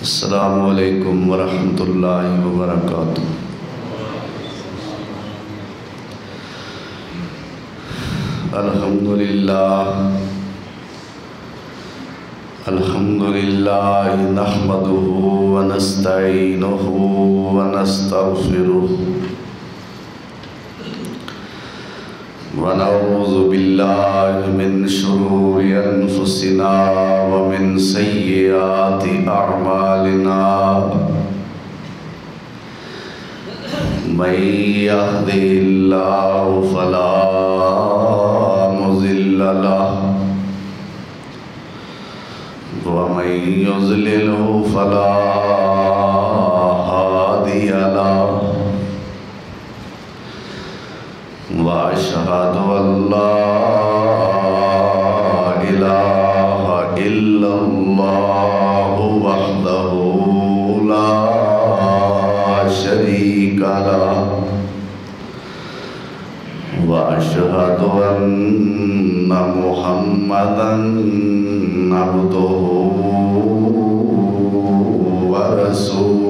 السلام علیکم ورحمۃ اللہ وبرکاتہ۔ الحمدللہ نحمدہ ونستعینہ ونستغفرہ ونعوذ باللہ من شرور انفسنا ومن سیئات اعمالنا من یہدہ اللہ فلا مضل لہ ومن یضلل فلا ہادی لہ وأشهد أن لا إله إلا الله وحده لا شريك له وأشهد أن محمدًا عبده ورسوله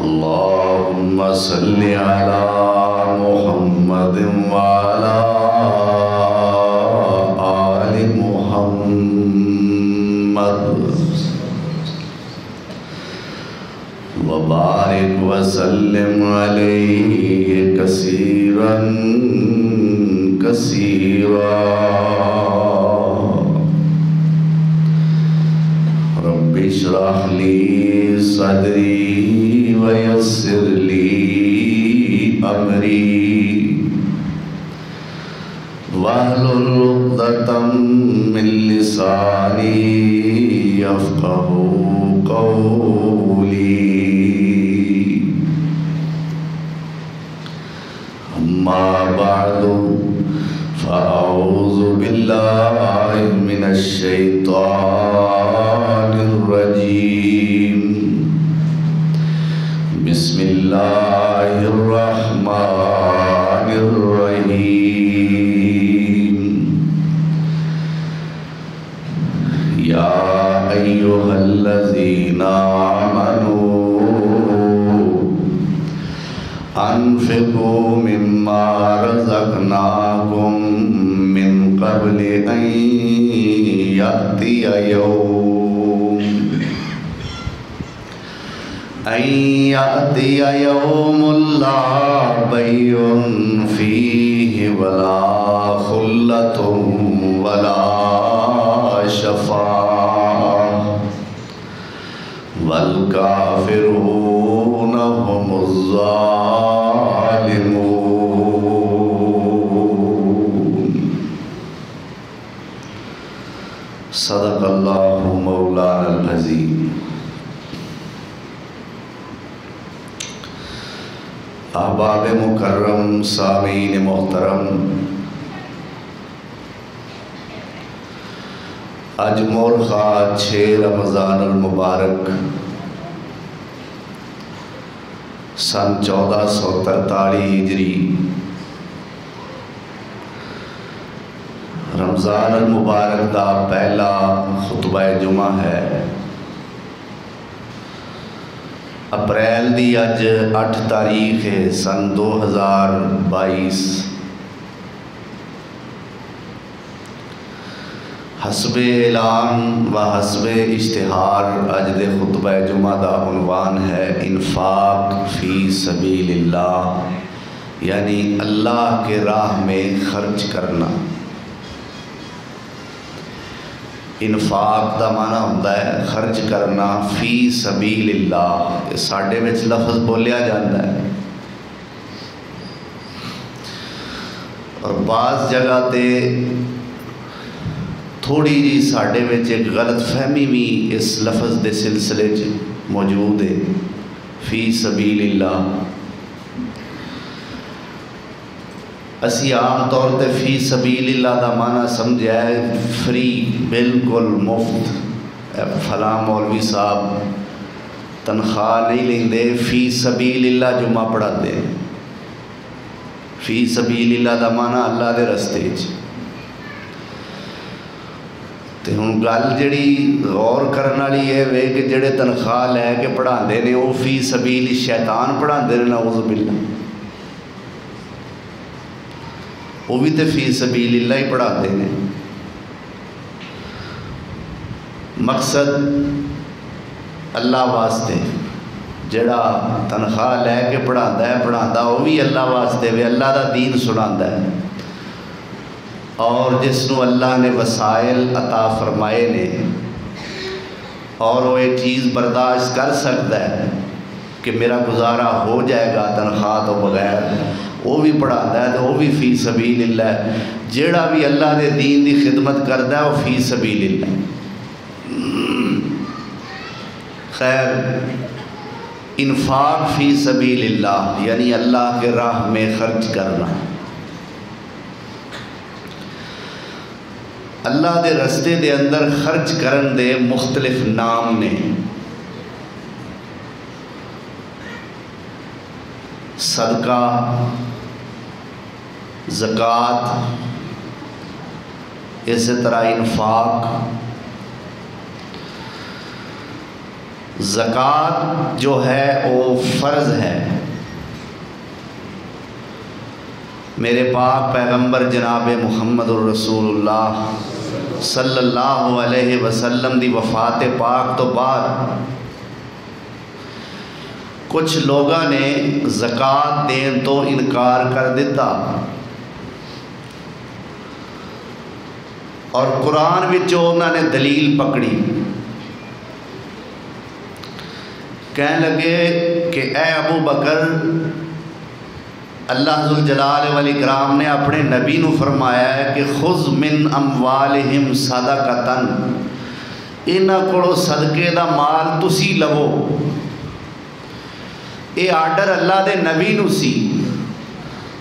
اللهم صل على محمد وعلى آل محمد وبارك وسلم عليه كثيرا كثيرا رب اشرح لي صدري ويسر لي أمري واحلل عقدة من لساني يفقهوا قولي أما بعد فأعوذ بالله من الشيطان الرجيم بسم اللہ الرحمن الرحیم یا ایہا الذین آمنوا انفقوا مما رزقناکم من قبل ان یأتی یوم لا بیع فیہ ولا خلۃ ولا شفاعۃ والکافرون هم الظالمون۔ صدق اللہ مولانا العظیم۔ احباب مکرم، سامعین محترم، اج مورخہ 6 رمضان المبارک سن 1443 ہجری رمضان المبارک دا پہلا خطبہ جمعہ ہے۔ اپریل دی اج 8 تاریخ ہے سن 2022۔ حسب اعلان و حسب اشتہار اج دے خطبہ جمعہ دا عنوان ہے انفاق فی سبیل اللہ، یعنی اللہ کے راہ میں خرچ کرنا۔ انفاق دا معنی ہوتا ہے خرچ کرنا فی سبیل اللہ۔ ساڈے وچ لفظ بولیا جاتا ہے اور بعض جگہ تے تھوڑی جی ساڈے وچ ایک غلط فہمی بھی اس لفظ دے سلسلے چ موجود ہے۔ فی سبیل اللہ اسی عام طور تے فی سبیل اللہ دا معنی سمجھا ہے فری، بالکل مفت، فلاں مولوی صاحب تنخواہ نہیں لیندے، فی سبیل اللہ جمعہ پڑھاتے ہیں۔ فی سبیل اللہ دا معنی اللہ دے رستے چ۔ تو ہوں گل جڑی غور کرنے والی یہ وے کہ جڑے تنخواہ لے کے پڑھاندے نے وہ فی سبیل شیطان پڑھاندے نے، نعوذ باللہ، وہ بھی تو فی سبیل اللہ ہی پڑھاندے نے۔ مقصد اللہ واسطے، جڑا تنخواہ لے کے پڑھاندا وہ بھی اللہ واسطے وے، اللہ دا دین سناندا ہے، اور جس نو اللہ نے وسائل عطا فرمائے نے اور وہ یہ چیز برداشت کر سکتا ہے کہ میرا گزارا ہو جائے گا تنخواہ تو بغیر، وہ بھی پڑھاندا ہے تو وہ بھی فی سبیل اللہ ہے۔ جیڑا بھی اللہ دے دین دی خدمت کرتا ہے وہ فی سبیل اللہ۔ خیر، انفاق فی سبیل اللہ یعنی اللہ کے راہ میں خرچ کرنا، اللہ دے رستے دے اندر خرچ کرن دے مختلف نام نے۔ صدقہ، زکوٰۃ، اسی طرح انفاق۔ زکوٰۃ جو ہے وہ فرض ہے، میرے پاک پیغمبر جناب محمد الرسول اللہ صلی اللہ علیہ وسلم دی وفات پاک تو بعد کچھ لوگاں نے زکوٰۃ دین تو انکار کر دیتا، اور قرآن وچوں انہوں نے دلیل پکڑی، کہنے لگے کہ اے ابو بکر، اللہ ذوالجلال والاکرام نے اپنے نبی نو فرمایا ہے کہ خذ من اموالہم صدقۃ، انہاں کولوں صدقے دا مال تسی لو۔ یہ آرڈر اللہ دے نبی نو سی،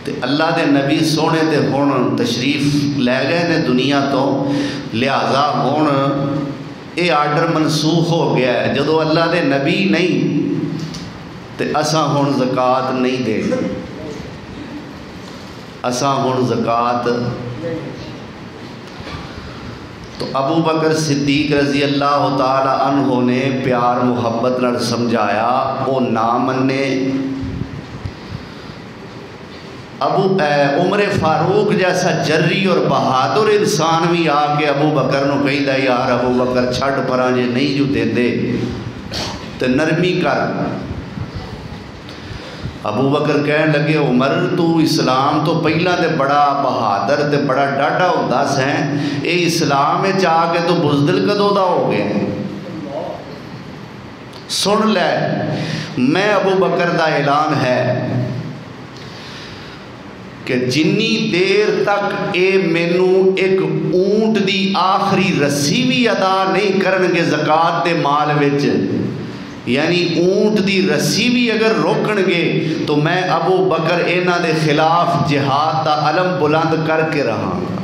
تے اللہ دے نبی سونے تے ہن تشریف لے گئے نے دنیا تو، لہذا ہن یہ آرڈر منسوخ ہو گیا ہے۔ جدو اللہ دے نبی نہیں تے اساں ہن زکوٰۃ نہیں دے، اساں ہن زکوٰۃ۔ تو ابو بکر صدیق رضی اللہ تعالی عنہ نے پیار محبت نال سمجھایا، وہ نہ منے۔ عمر فاروق جیسا جری اور بہادر انسان بھی آ کے ابو بکر نو کہیدا، یار ابو بکر چھڈ پراں جے نہیں جو دے دے تے نرمی کر۔ ابو بکر کہن لگے، عمر تو اسلام تو پہلا تے بڑا بہادر تے بڑا ڈاڈا ہوندا سیں، اے اسلام وچ آ کے تو بزدل کدوں دا ہو گیا؟ سن لے، میں ابو بکر دا اعلان ہے کہ جنی دیر تک اے مینو ایک اونٹ دی آخری رسی بھی ادا نہیں کرن گے زکوٰۃ دے مال وچ، یعنی اونٹ دی رسی بھی اگر روکن گے تو میں ابو بکر انہاں دے خلاف جہاد دا علم بلند کر کے رہاں گا۔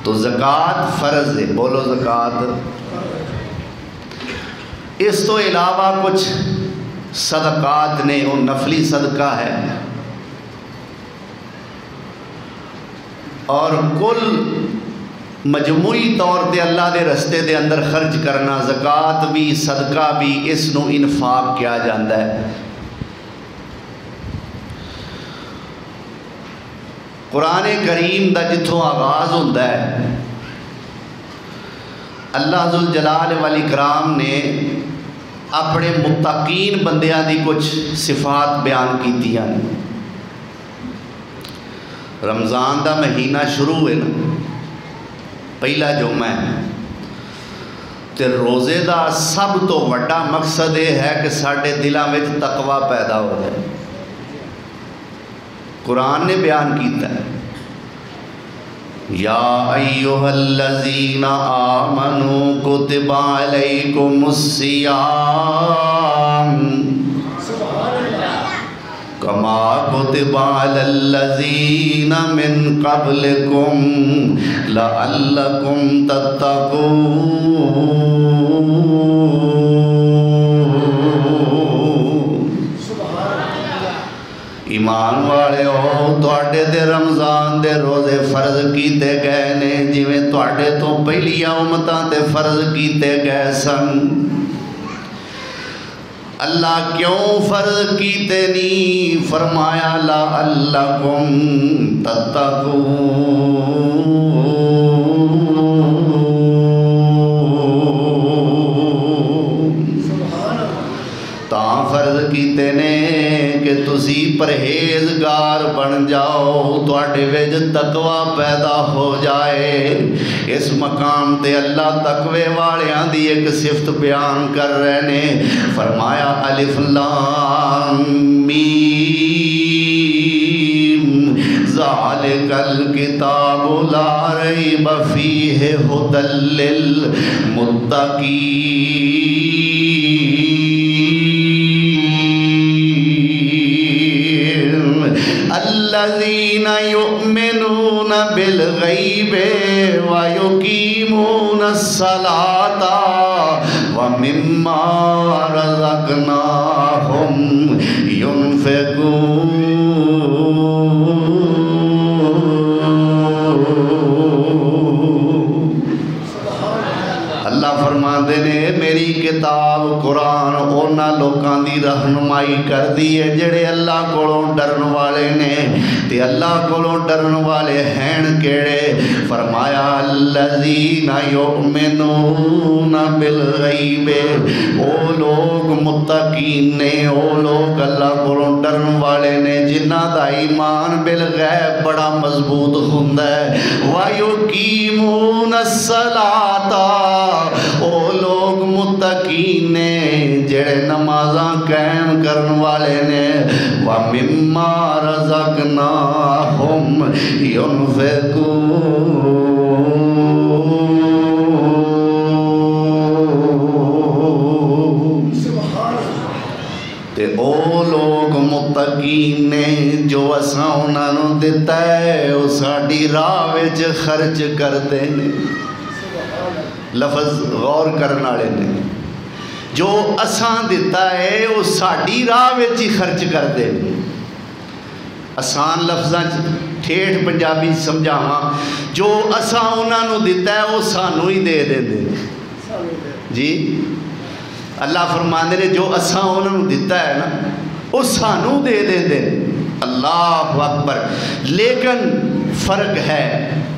تو زکوٰۃ فرض ہے، بولو زکوٰۃ۔ اس تو علاوہ کچھ صدقات نے، وہ نفلی صدقہ ہے، اور کل مجموعی طور تے اللہ دے رستے دے اندر خرچ کرنا، زکوٰۃ بھی صدقہ بھی، اس نو انفاق کیا جاندہ ہے۔ قرآن کریم دا جتھوں آغاز ہوندہ ہے، اللہ ذوالجلال والاکرام نے اپنے متقین بندیاں دی کچھ صفات بیان کیتیاں۔ رمضان دا مہینہ شروع ہے نا، پہلا جمعہ ہے، تے روزے دا سب تو وڈا مقصد یہ ہے کہ ساڈے دلاں وچ تقوی پیدا ہو جائے۔ قرآن نے بیان کیتا ہے، یا ایھا الذین آمنوا کتب علیکم الصیام کما کتب علی الذین من قبلکم لعلکم تتقون۔ ایمان والے ہو تواڈے تے رمضان دے روزے فرض کیتے گئے نے جویں تواڈے تو پہلیاں امتاں تے فرض کیتے گئے سن۔ اللہ کیوں فرض کیتے نہیں؟ فرمایا لعلکم تتقون، تاں فرض کیتے نے کہ تسی پرہیزگار بن جاؤ، تواڈے وچ تقوی پیدا ہو جائے۔ اس مقام تے اللہ تقوی والیاں دی ایک صفت بیان کر رہے نے، فرمایا الف لام میم ذالک الکتاب لا ریب فیہ ھدی للمتقین الذین یؤمنون بالغیب ویقیمون الصلاۃ ومما رزقناہم ينفقون۔ اللہ فرماندے نے میری کتاب قرآن اونا لوکاں دی رہنمائی کر دی ہے جڑے اللہ کولوں ڈرن والے نے، تے اللہ کولوں ڈرن والے ہیں کیڑے؟ فرمایا الذین یؤمنون بالغیب، او لوگ متقین نے، او لوگ اللہ کولوں ڈرن والے نے جنہ دا ایمان بالغیب بڑا مضبوط ہوندا ہے۔ وَيُقِيمُونَ الصَّلَاةَ، او لوگ متقین نے جڑے نمازاں قائم کرن والے نے۔ وَمِمَّا رَزَقْنَاهُمْ يُنْفِقُونَ، تے او لوگ متقین نے جو اساں انہاں نوں دتا ہے او ساڈی راہ وچ خرچ کردے نے۔ لفظ غور کرنے والے نے، جو اساں دیتا ہے وہ ساڑی راہ وچ ہی خرچ کر دے۔ آسان لفظاں ٹھیٹھ پنجابی سمجھاواں، جو اساں انہاں نوں دیتا ہے وہ سانوں ہی دے دے دے جی۔ اللہ فرماندے نے جو اساں انہاں نوں دیتا ہے نا وہ سانوں دے دے دے۔ اللہ اکبر۔ لیکن فرق ہے،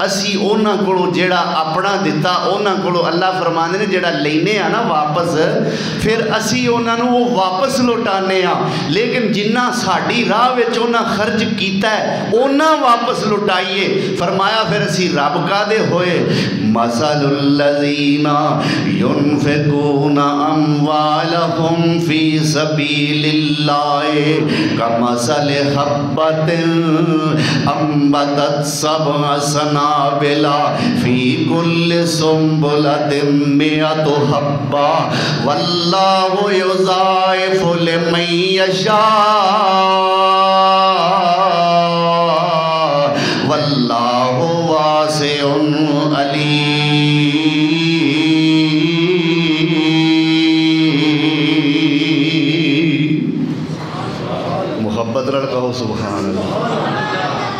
اسی اونا کولو جیڑا اپنا دیتا اونا کولو اللہ فرماندے نے جیڑا لینے آ نا واپس، پھر اسی اونا نو وہ واپس لوٹانے آ، لیکن جنہ ساڑی راہ وچ اونا خرچ کیتا ہے اونا واپس لوٹائیے۔ فرمایا پھر اسی رب کا دے ہوئے مثل الذین ينفقون اموالهم فی سبیل اللہ کمثل حبۃ انبتت سبع سنابل فی کل سنبلۃ مئۃ حبۃ واللہ یضاعف لمن یشاء واللہ واسع علیم۔ محبت رڑ کہو سبحان اللہ۔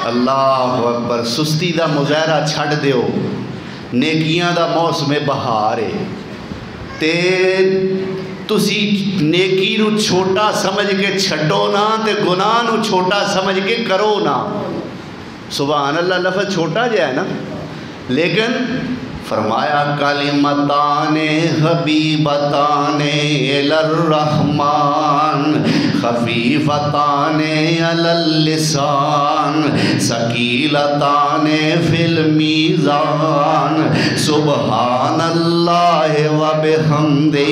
اللہ اکبر۔ سستی دا مظاہرہ چھڑ دیو، نیکیاں دا موسم بہار ہے، تے تسی نیکی نو چھوٹا سمجھ کے چھڑو نا تے گناہ نو چھوٹا سمجھ کے کرو نا۔ سبحان اللہ۔ لفظ چھوٹا جا ہے نا، لیکن فرمایا کلمتان حبیبتان الی الرحمن خفیفتان علی اللسان ثقیلتان فی المیزان سبحان اللہ و بحمدہ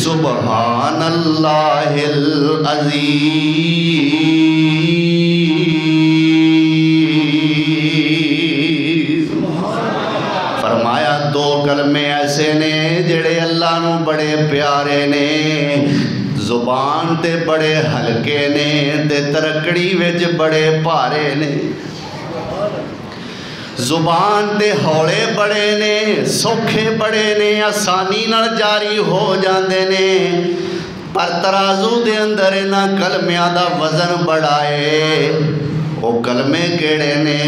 سبحان اللہ العظیم۔ فرمایا دو کلمے ایسے نے جڑے اللہ نو بڑے پیارے نے، زبان تے بڑے ہلکے نے تے ترکڑی وچ بڑے بھارے نے۔ زبان تے ہولے بڑے نے، سوکھے بڑے نے، آسانی نال جاری ہو جاندے نے، پر ترازو دے اندر انہاں کلمیاں دا وزن بڑھائے وہ کلمے کیڑے نے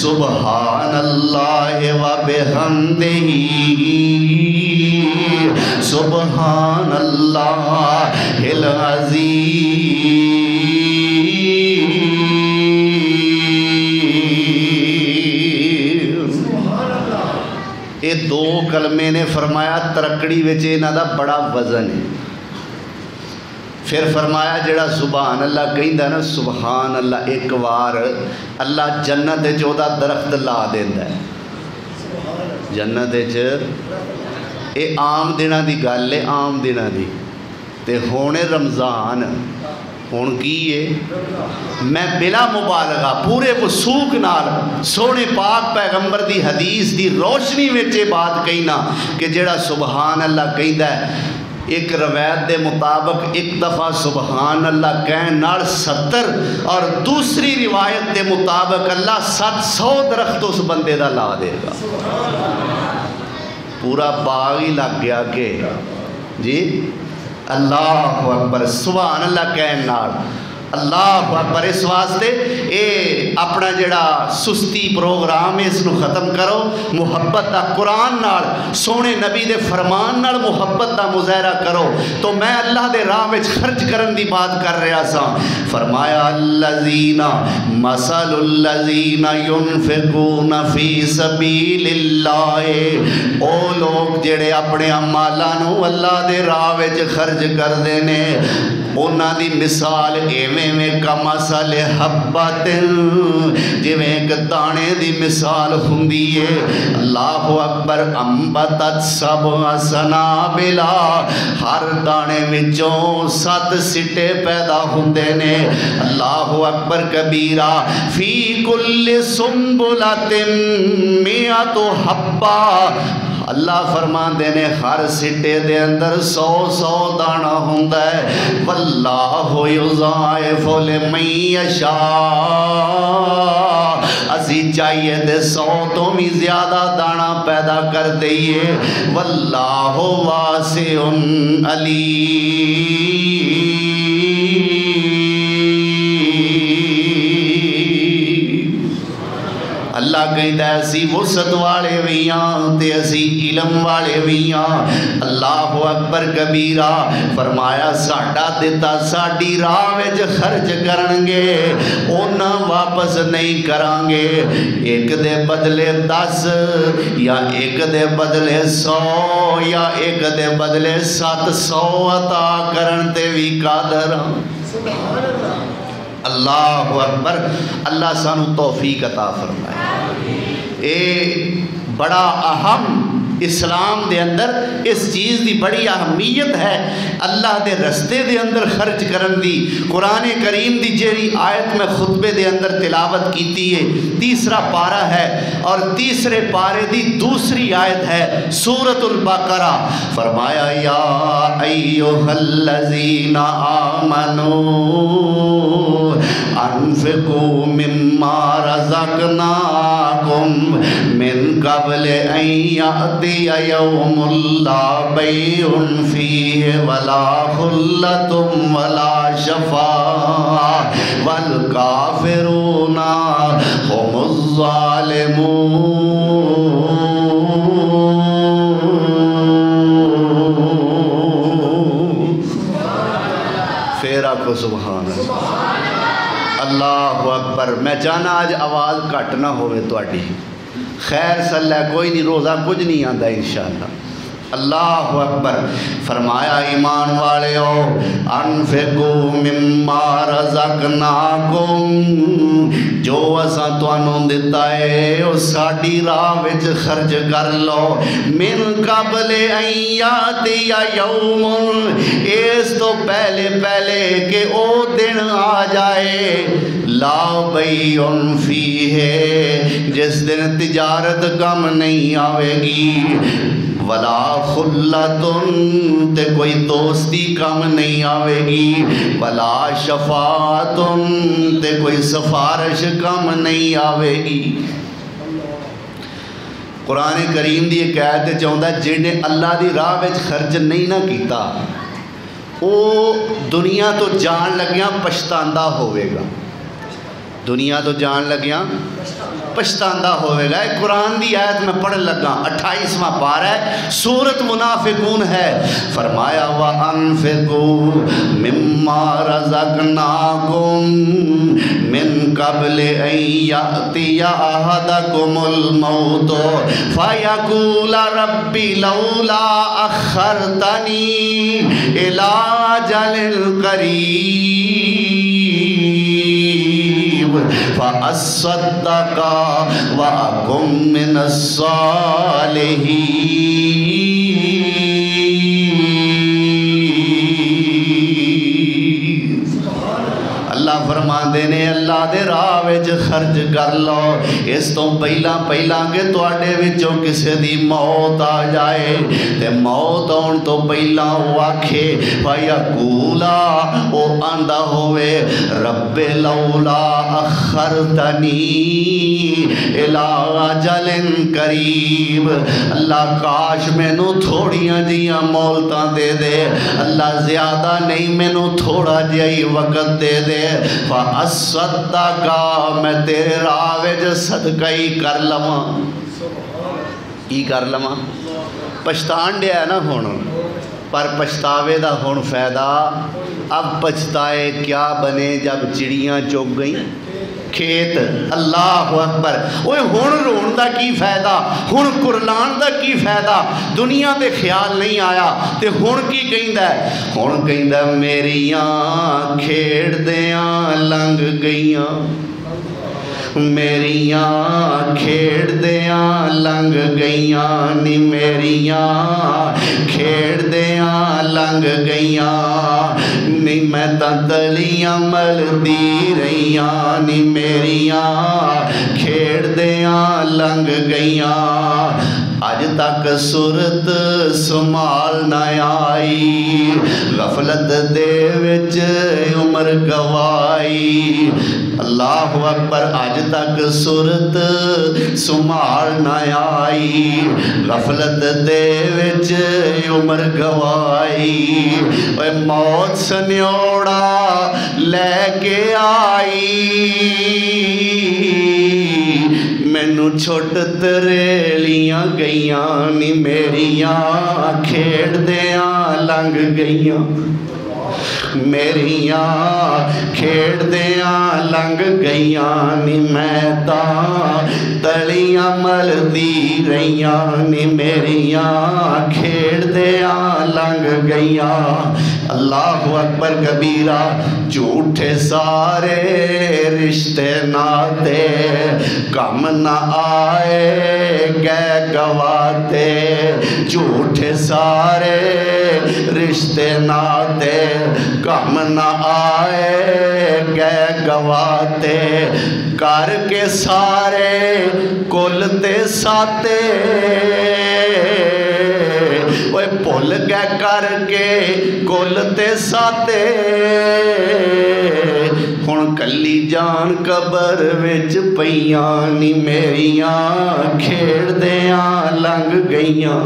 سبحان اللہ و بحمدہ سبحان اللہ العظیم. یہ دو کلمے نے فرمایا ترکڑی وچے انہاں دا بڑا وزن ہے. پھر فرمایا جڑا سبحان اللہ کہندا نا سبحان اللہ ایک وار اللہ جنت وچ اودا درخت لا دیندا ہے. جنت وچ اے عام دناں دی گل ہے عام دناں دی تے ہونے رمضان ہون کی ہے میں بلا مبالغہ پورے وثوق نال سونے پاک پیغمبر دی حدیث دی روشنی وچ بات کہنا کہ جڑا سبحان اللہ کہندا ہے ایک روایت دے مطابق ایک دفعہ سبحان اللہ کہن نال 70 اور دوسری روایت دے مطابق اللہ 700 درخت اس بندے دا لا دے گا. پورا باغ ہی لگ گیا کہ جی اللہ اکبر سبحان اللہ کہن نال اللہ اکبر. اس واسطے اے اپنا جڑا سستی پروگرام اس نو ختم کرو محبت دا قرآن نال سونے نبی دے فرمان نال محبت دا مظاہرہ کرو. تو میں اللہ دے راہ وچ خرچ کرن دی بات کر رہا سا. فرمایا الذین مثل الذین ينفقون فی سبیل اللہ او لوگ جڑے اپنے مالاں نو اللہ دے راہ وچ خرچ کردے نے انہاں دی مثال ایویں میں کمثل حبۃ جویں ایک دانے دی مثال ہوندی ہے. اللہ اکبر انبتت سبع سنابل ہر دانے وچوں 7 سٹے پیدا ہوندے نے. اللہ اکبر کبیرہ فی کل سنبلۃ 100 حبہ اللہ فرماندے نے ہر سٹے دے اندر 100 دانہ ہوندا ہے. واللہ یضاعف لمن یشاء اسی چاہیے دے 100 تو بھی زیادہ دانہ پیدا کر دئیے. واللہ واسع علیم. اللہ کہندا ہے اسی وسعت والے بھی ہاں تے اسی علم والے بھی ہاں. اللہ اکبر کبیرہ فرمایا ساڈا دتا ساڈی راہ وچ خرچ کرن گے انہاں واپس نہیں کران گے. ایک دے بدلے 10 یا ایک دے بدلے 100 یا ایک دے بدلے 700 عطا کرن تے بھی قادر ہاں. اللہ اکبر. اللہ سانو توفیق عطا فرمائے. اے بڑا اہم اسلام دے اندر اس چیز دی بڑی اہمیت ہے اللہ دے رستے دے اندر خرچ کرن دی. قرآن کریم دی جیڑی آیت میں خطبے دے اندر تلاوت کیتی ہے 3 پارہ ہے اور 3 پارے دی دوسری آیت ہے سورۃ البقرہ. فرمایا یا ایھا الذین آمنوا انفقوا مما رزقناکم من قبل ان یأتی یوم لا بیع فیہ ولا خلۃ ولا شفاعۃ والکافرون هم الظالمون. پھر آکھو سبحان اللہ. اللہ اکبر. میں چاہنا آج آواز کٹ نہ ہوئے تواڈی. خیر صلی کوئی نہیں روزہ کچھ نہیں آندا انشاءاللہ. اللہ اکبر. فرمایا ایمان والےو انفقوا مما رزقناکم جو اساں تانوں دتا ہے او ساڈی راہ وچ خرچ کر لو. من قبل ان یاتی یوم اس تو پہلے کہ او دن آ جائے لا بیع فیہ جس دن تجارت کم نہیں آوے گی ولا خلتن تے کوئی دوستی کم نہیں آوے گی ولا شفاعتن تے کوئی سفارش کم نہیں آوے گی. قرآن کریم دی ایک آیت چاہتا ہے جنہیں اللہ دی راہ وچ خرچ نہیں نہ کیتا وہ دنیا تو جان لگیاں پچھتاندہ ہوئے گا، دنیا تو جان لگیاں پچھتاندہ ہوئے گا۔ ایک قرآن دی آیت میں پڑھ لگا، 28واں پارہ ہے، سورت منافقون ہے۔ فرمایا وَأَنفِقُوا مِمَّا رَزَقْنَاكُم مِّن قَبْلِ أَن يَأْتِيَ أَحَدَكُمُ الْمَوْتُ فَيَقُولَ رَبِّ لَوْلَا أَخَّرْتَنِي إِلَىٰ أَجَلٍ قَرِيبٍ فَأَصَّدَّقَ وَأَكُن مِّنَ الصَّالِحِينَ۔ اللہ فرما دینے اللہ دے راہ وچ خرچ کر لو، اس تو پہلا کہ تواڈے وچوں کسے دی موت آ جائے، تے موت آن تو پہلا وہ آکھے فیقولا، او آندا ہوئے رب لولا اخرتنی الی اجل قریب، اللہ کاش مینوں تھوڑیاں جیاں مولتاں دے دے، اللہ زیادہ نہیں مینوں تھوڑا جہا ہی وقت دے دے، فَأَصَّدَّقَ میں تیرے راہ وچ صدقہ ہی کر لواں، ہی کر لواں۔ پچھتان دیا ہے نا ہون، پر پچھتاوے دا ہون فائدہ، اب پچھتائے کیا بنے جب چڑیاں چگ گئیں کھیت۔ اللہ اکبر، اوہ ہون رون دا کی فائدہ، ہون کرلان دا کی فائدہ، دنیا دے خیال نہیں آیا، تے ہون کی کہندہ ہے، ہون کہندہ میریاں کھیڑ دیاں لنگ گئیاں، میریاں کھیڑ دیاں لنگ گئیاں نی، میریاں کھیڑ دیاں لنگ گئیاں نی، میں تلیاں ملدی رہیاں نی، میریاں کھیڑ دیاں لنگ گئیاں، اج تک صورت سنبھال نہ آئی، غفلت دے وچ عمر گوائی، اللہ اکبر، اج تک صورت سنبھال نہ آئی، غفلت دے وچ عمر گوائی، اے موت سنیوڑا لے کے آئی، مینوں چھوٹ تریلیاں گئیاں نی، میریاں کھیڑ دیاں لنگ گئیاں، میریاں کھیڑ دیاں لنگ گئیاں نی، میں تاں تلیاں ملدی رہیاں نی، میریاں کھیڑ دیاں لنگ گئیاں۔ اللہ اکبر کبیرہ، جھوٹے سارے رشتے ناتے کم نہ آئے گئے گواتے، جھوٹے سارے رشتے ناتے کم نہ آئے گئے گواتے، کر کے سارے کل تے ساتے، بھول گئے کر کے کل تے ساتے، ہن کلی جان قبر وچ پئیاں نی، میریاں کھیڑ دیاں لنگ گئیاں۔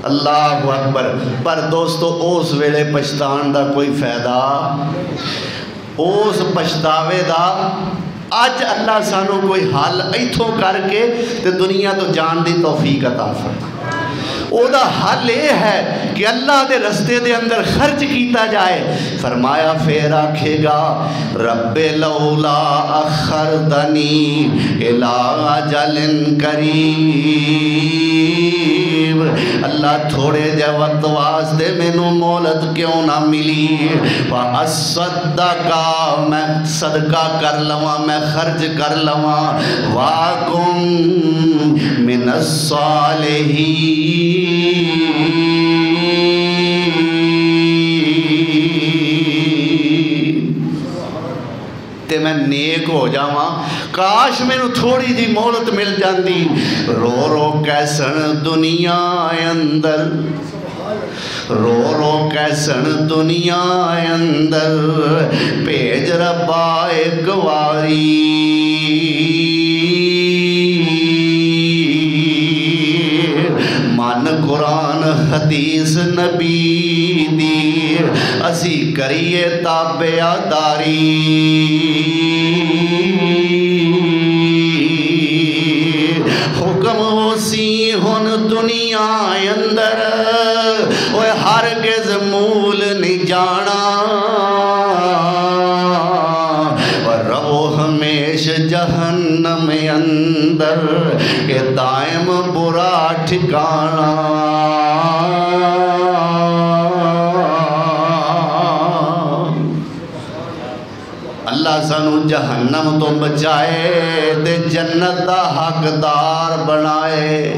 اللہ اکبر، پر دوستو اس ویلے پچھتان دا کوئی فائدہ، اس پچھتاوے دا اج اللہ سانو کوئی حل ایتھوں کر کے تے دنیا تو جان دی توفیق عطا فرما۔ او دا حل یہ ہے کہ اللہ دے رستے دے اندر خرچ کیتا جائے۔ فرمایا پھر آکھے گا رب لولا اخرتنی الی اجل قریب، اللہ تھوڑے جے وقت واسطے مینوں مہلت کیوں نہ ملی، فاصدق میں صدقہ کر لواں، میں خرچ کر لواں، واکم من الصالحین، تے میں نیک ہو جاواں۔ کاش مینوں تھوڑی جی مہلت مل جاندی۔ رو رو کیسن دنیا اندر، رو رو کیسن دنیا اندر، بھیج ربا ایک واری، من قرآن حدیث نبی دی اسی کریے تابعداری حکم ہو سی ہن دنیا اندر اوے ہرگز مول نہیں جانا رہو ہمیش جہنم اندر کہ دائم برا ٹھکانا اللہ سانو جہنم تو بچائے تے جنت دا حقدار بنائے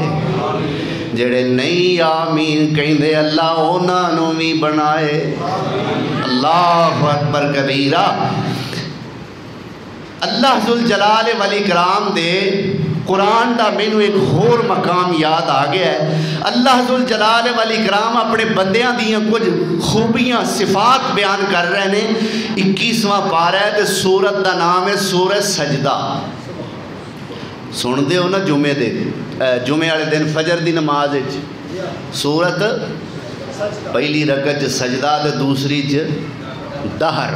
جڑے نہیں آمین کہیں دے اللہ اونا نو بھی بنائے اللہ اکبر کبیرہ اللہ ذوالجلال والاکرام دے قرآن دا مینو ایک اور مقام یاد آ گیا ہے اللہ ذوالجلال والاکرام اپنے بندیاں دیاں کچھ خوبیاں صفات بیان کر رہے ہیں 21واں پارہ ہے تے سورت دا نام ہے سورہ سجدہ سن دے ہو نا جمعے والے دن فجر دی نماز سورت پہلی رکعت سجدہ تے دوسری دہر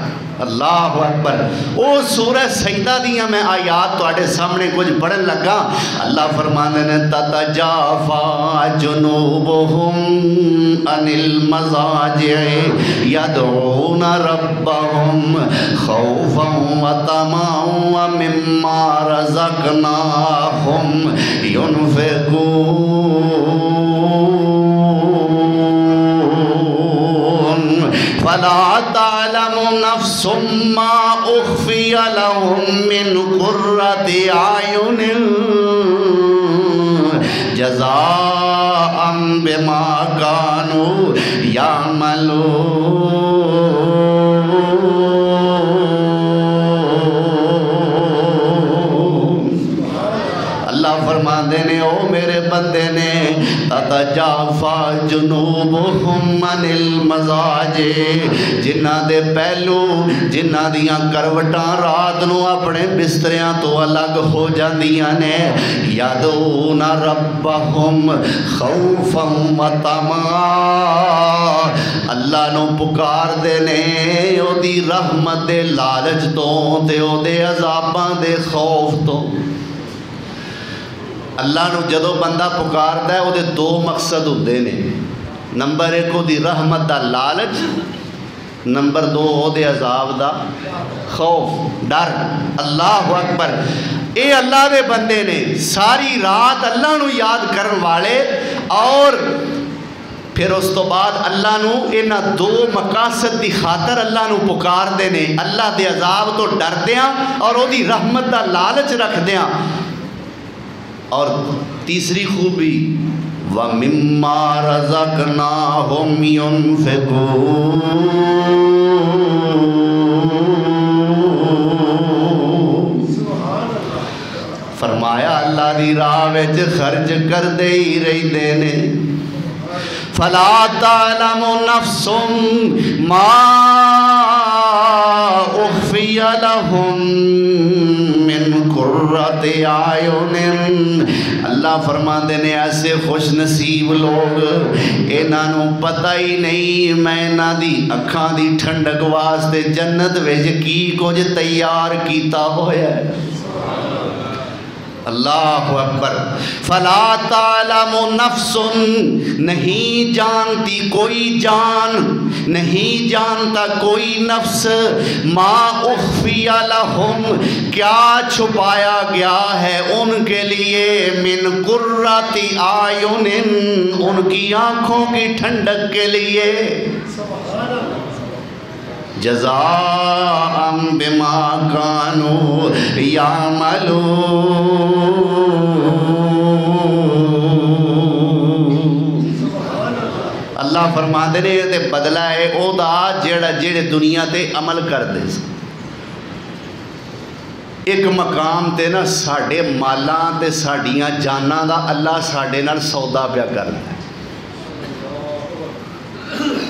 اللہ اکبر او سورہ سجدہ دیاں میں آیات تو آٹے سامنے کچھ پڑھن لگا اللہ فرمانے نے تتجافا جنوبہم عن المضاجع یدعون ربہم خوفا وطمعا ومما رزقناہم ينفقون فلا تعلم نفس ما اخفي لهم من قرة اعين جزاء بما كانوا يعملون اللہ فرما دینے او میرے بندے نے تتجافا جنوبہم عن المضاجع جنہ دے پہلو جنہ دیاں کروٹاں رات نو اپنے بستریاں تو الگ ہو جاندیاں نے یدعون ربہم خوفا وطمعا اللہ نو پکار دینے او دی رحمت دے لالچ تو تے او دے عذاباں دے خوف تو اللہ نو جدو بندہ پکاردا ہے او دے دو مقصد ہوندے نے نمبر 1 او دی رحمت دا لالچ نمبر 2 او دے عذاب دا خوف ڈر اللہ اکبر اے اللہ دے بندے نے ساری رات اللہ نو یاد کرن والے اور پھر اس تو بعد اللہ نو انہاں دو مقاصد دی خاطر اللہ نو پکار دینے اللہ دے عذاب تو ڈر دیاں اور او دی رحمت دا لالچ رکھ دیاں اور تیسری خوبی وَمِمَّا رَزَقْنَاهُمْ يُنْفِقُونَ فرمایا اللہ دی راہ وچ خرچ کر دے ہی رہی دینے فَلَا تَعْلَمُ نَفْسٌ مَا أُخْفِيَ لَهُمْ مِنْ قُرَّةِ أَعْيُنٍ اللہ فرما دینے ایسے خوش نصیب لوگ انہاں نو پتہ ہی نہیں میں نہ دی اکھاں دی ٹھنڈک واسطے جنت وچ کی کچھ تیار کیتا ہویا ہے اللہ اکبر فلا تعلم نفس نہیں جانتی کوئی جان نہیں جانتا کوئی نفس ما اخفی لہم کیا چھپایا گیا ہے ان کے لیے من قرۃ اعین ان کی آنکھوں کی ٹھنڈک کے لیے جزاء بما كانوا يعملون اللہ فرما دے تے بدلہ ہے او دا جڑے دنیا تے عمل کر دے ایک مقام تے نا ساڑھے مالاں تے ساڑھیاں جاناں دا اللہ ساڑھے نال سودا پیا کر دے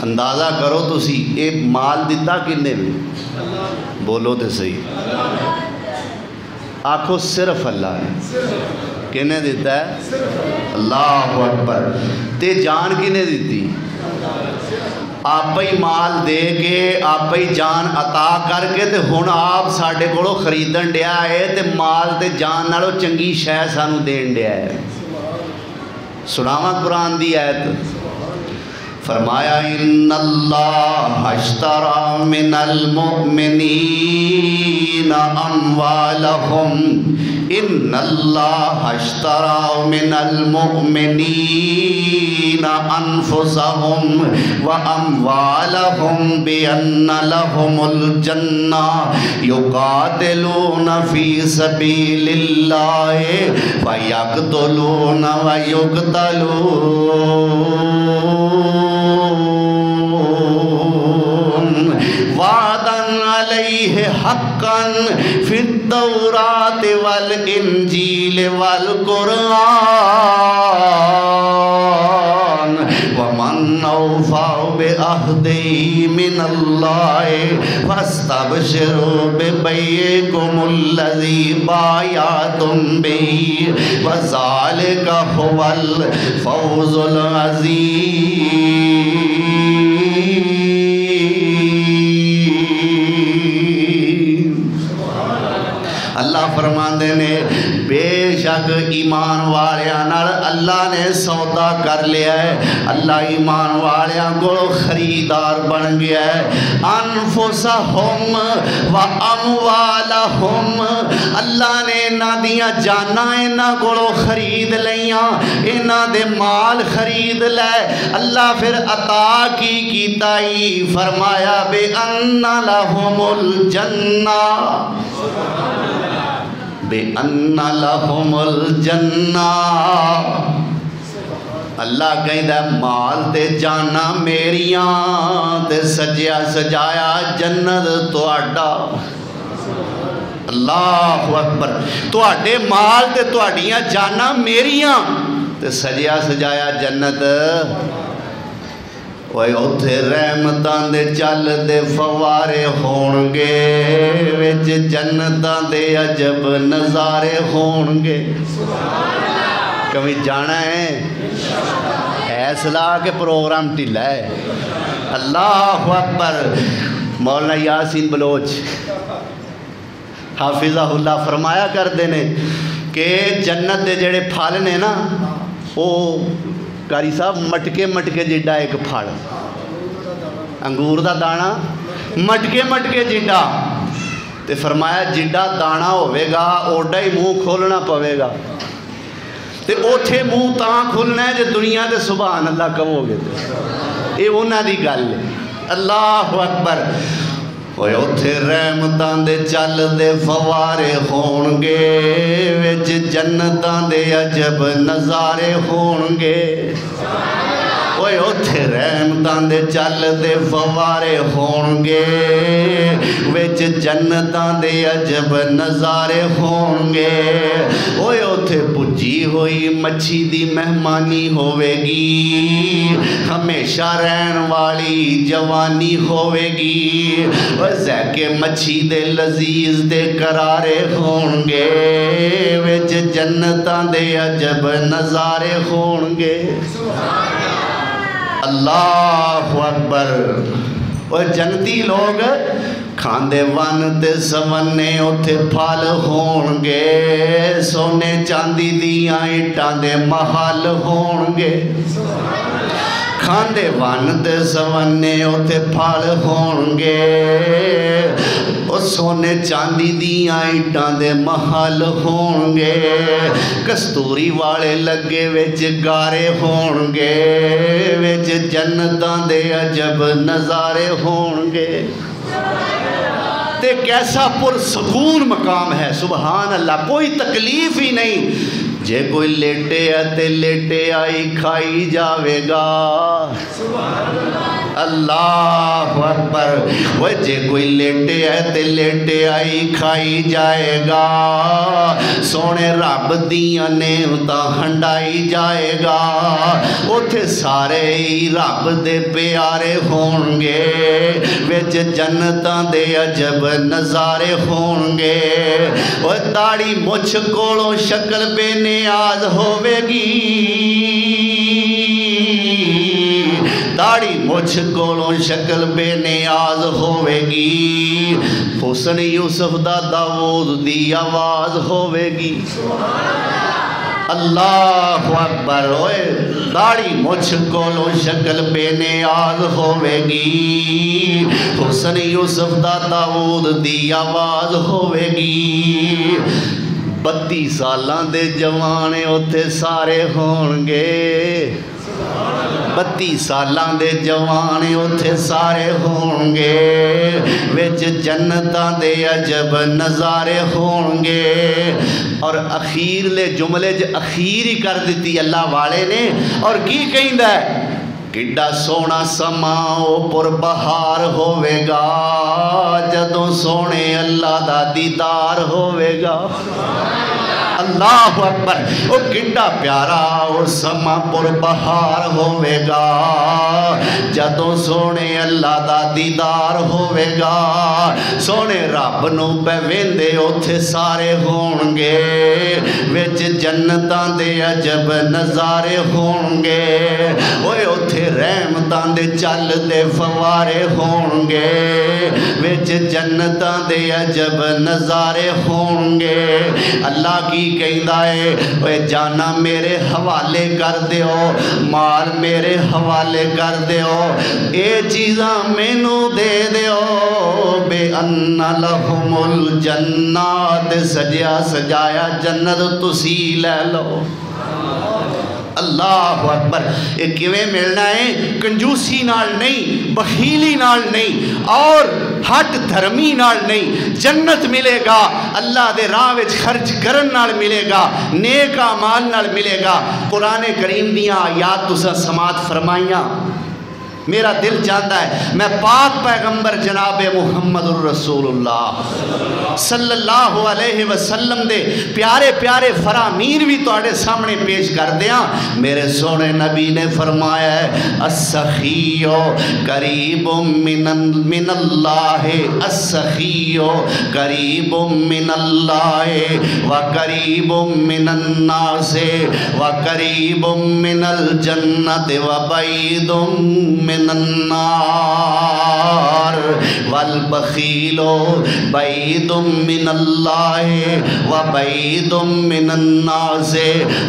اندازہ کرو تسی اے مال دیتا کنے میں بولو تے صحیح آنکھو صرف اللہ ہے کنے دیتا ہے اللہ اکبر تے جان کنے دیتی آپ ہی مال دے کے آپ ہی جان عطا کر کے تے ہن آپ ساڈے کولوں خریدن ڈیا ہے تے مال تے جان نالوں چنگی شے سانوں دین ڈیا ہے۔ سناواں قرآن دی آیت، فرمایا ان اللہ اشترى من المؤمنین اموالہم، ان اللہ اشترى من المؤمنین انفسہم واموالہم بان لہم الجنہ یقاتلون فی سبیل اللہ فیقتلون ویقتلون وعداً علیہ حقاً فی التوراۃ والانجیل والقرآن ومن اوفی بعہدہ من اللہ فاستبشروا ببیعکم الذی بایعتم بہ وذالک ھو الفوز العظیم۔ اللہ فرماندے نے بے شک ایمان والیاں نال اللہ نے سودا کر لیا ہے، اللہ ایمان والیاں کو خریدار بن گیا ہے۔ انفسہم و اموالہم، اللہ نے انہاں دیاں جاناں انہاں کو خرید لیاں، انہاں دے مال خرید لے۔ اللہ پھر عطا کی کیتائی، فرمایا بے ان لہم الجنہ، بِأَنَّ لَهُمُ الْجَنَّةِ۔ اللہ کہندا مال تے جانا میریاں تے سجیا سجایا جنت تہاڈا۔ اللہ اکبر، تہاڈے مال تے تہاڈیاں جانا میریاں تے سجیا سجایا جنت۔ اوے اوتھے رحمتاں دے چل دے فوارے ہون گے، وچ جنتاں دے عجب نظارے ہون گے۔ کبھی جانا ہے ایسلا کہ پروگرام ٹھلا ہے۔ اللہ اکبر۔ مولانا یاسین بلوچ حافظہ اللہ فرمایا کردے نے کہ جنت دے جڑے پھل نے نا، وہ کاری صاحب مٹکے مٹکے جڈا ایک پھل، انگور دا دانا مٹکے مٹکے جڈا، تے فرمایا جڈا دانا ہوئے گا اوڈا ہی منہ کھولنا پوے گا، تے اوتھے منہ تاں کھولنا ہے جو دنیا دے سبحان اللہ کہو گے۔ اے انہاں دی گل ہے۔ اللہ اکبر۔ اوے اوتھے رحمتاں دے چل دے فوارے ہون گے، وچ جنتاں دے عجب نظارے ہون گے۔ اوے اوتھے رحمتاں دے چل دے فوارے ہون گے، وچ جنتاں دے عجب نظارے ہون گے۔ اوے اوتھے پجی ہوئی مچھی دی مہمانی ہوئے گی، ہمیشہ رہن والی جوانی ہوئے گی۔ زیکے مچھی دے لذیذ دے قرارے ہون گے، وچ جنتاں دے عجب نظارے ہون گے۔ اللہ اکبر۔ وہ جنتی لوگ کھاندے ون تے سونے اوتھے پھل ہون گے، سونے چاندی دیاں اٹاں دے محل ہون گے۔ کھاندے ون تے سونے اوتھے پھل ہون گے، او سونے چاندی دیاں اٹاں دے محل ہون گے۔ کستوری والے لگے وچ گارے ہون گے، وچ جنتاں دے عجب نظارے ہون گے۔ تے کیسا پرسکون مقام ہے، سبحان اللہ، کوئی تکلیف ہی نہیں۔ جے کوئی لیٹے ہے تے لیٹے آئی کھائی جاوے گا۔ اللہ اکبر۔ وہ جے کوئی لیٹے ہے تے لیٹے آئی کھائی جائے گا، سونے رب دیاں نعمتاں ہنڈائی جائے گا۔ اوتھے سارے ہی رب دے پیارے ہون گے، وچ جنتاں دے عجب نظارے ہون گے۔ وہ داڑھی مچھ کولوں شکل بے نیاز ہوے گی، داڑھی مچھ کولوں شکل بے نیاز ہوے گی حسن یوسف دا داؤد دی آواز ہوے گی اللہ اکبر ہوئے داڑھی مچھ کولوں شکل بے نیاز ہوے گی حسن یوسف دا داؤد دی آواز ہوے گی 32 سالاں دے جوانے اوتھے سارے ہون گے 32 سالاں دے جوانے اوتھے سارے ہون گے وچ جنتاں دے عجب نظارے ہون گے اور اخیر لے جملے اخیر ہی کر دیتی اللہ والے نے اور کی کہندا ہے کڈا سونا سما او پر بہار ہوے گا جدوں سونے اللہ دا دیدار ہوے گا اللہ اکبر او کڈا پیارا او سما پر بہار ہوے گا جدوں سونے اللہ دا دیدار ہوے گا سونے رب نو پہ ویندے اوتھے سارے ہون گے وچ جنتاں دے عجب نظارے ہون گے اوے اوتھے رحمتاں دے چل دے فوارے ہون گے وچ جنتاں دے عجب نظارے ہون گے اللہ کی کہندا ہے اوے جانا میرے حوالے کر دیو مال میرے حوالے کر دیو اے چیزاں مینوں دے دیو بے ان لہم الجنات سجیا سجایا جنت تسی لے لو اللہ اکبر یہ کیویں ملنا ہے کنجوسی نال نہیں بخیلی نال نہیں اور ہٹ دھرمی نال نہیں جنت ملے گا اللہ دے راہ وچ خرچ کرن نال ملے گا نیک اعمال نال ملے گا قرآن کریم دیاں آیات تساں سماعت فرمائیاں میرا دل چاہتا ہے میں پاک پیغمبر جناب محمد الرسول اللہ صلی اللہ علیہ وسلم دے پیارے پیارے فرامین بھی توڑے سامنے پیش کر دیاں میرے سونے نبی نے فرمایا ہے السخیو قریب من اللہ السخیو قریب من اللہ وقریب من الناس وقریب من الجنت وبعید من النار والبخیل بعید من اللہ وبعید من الناس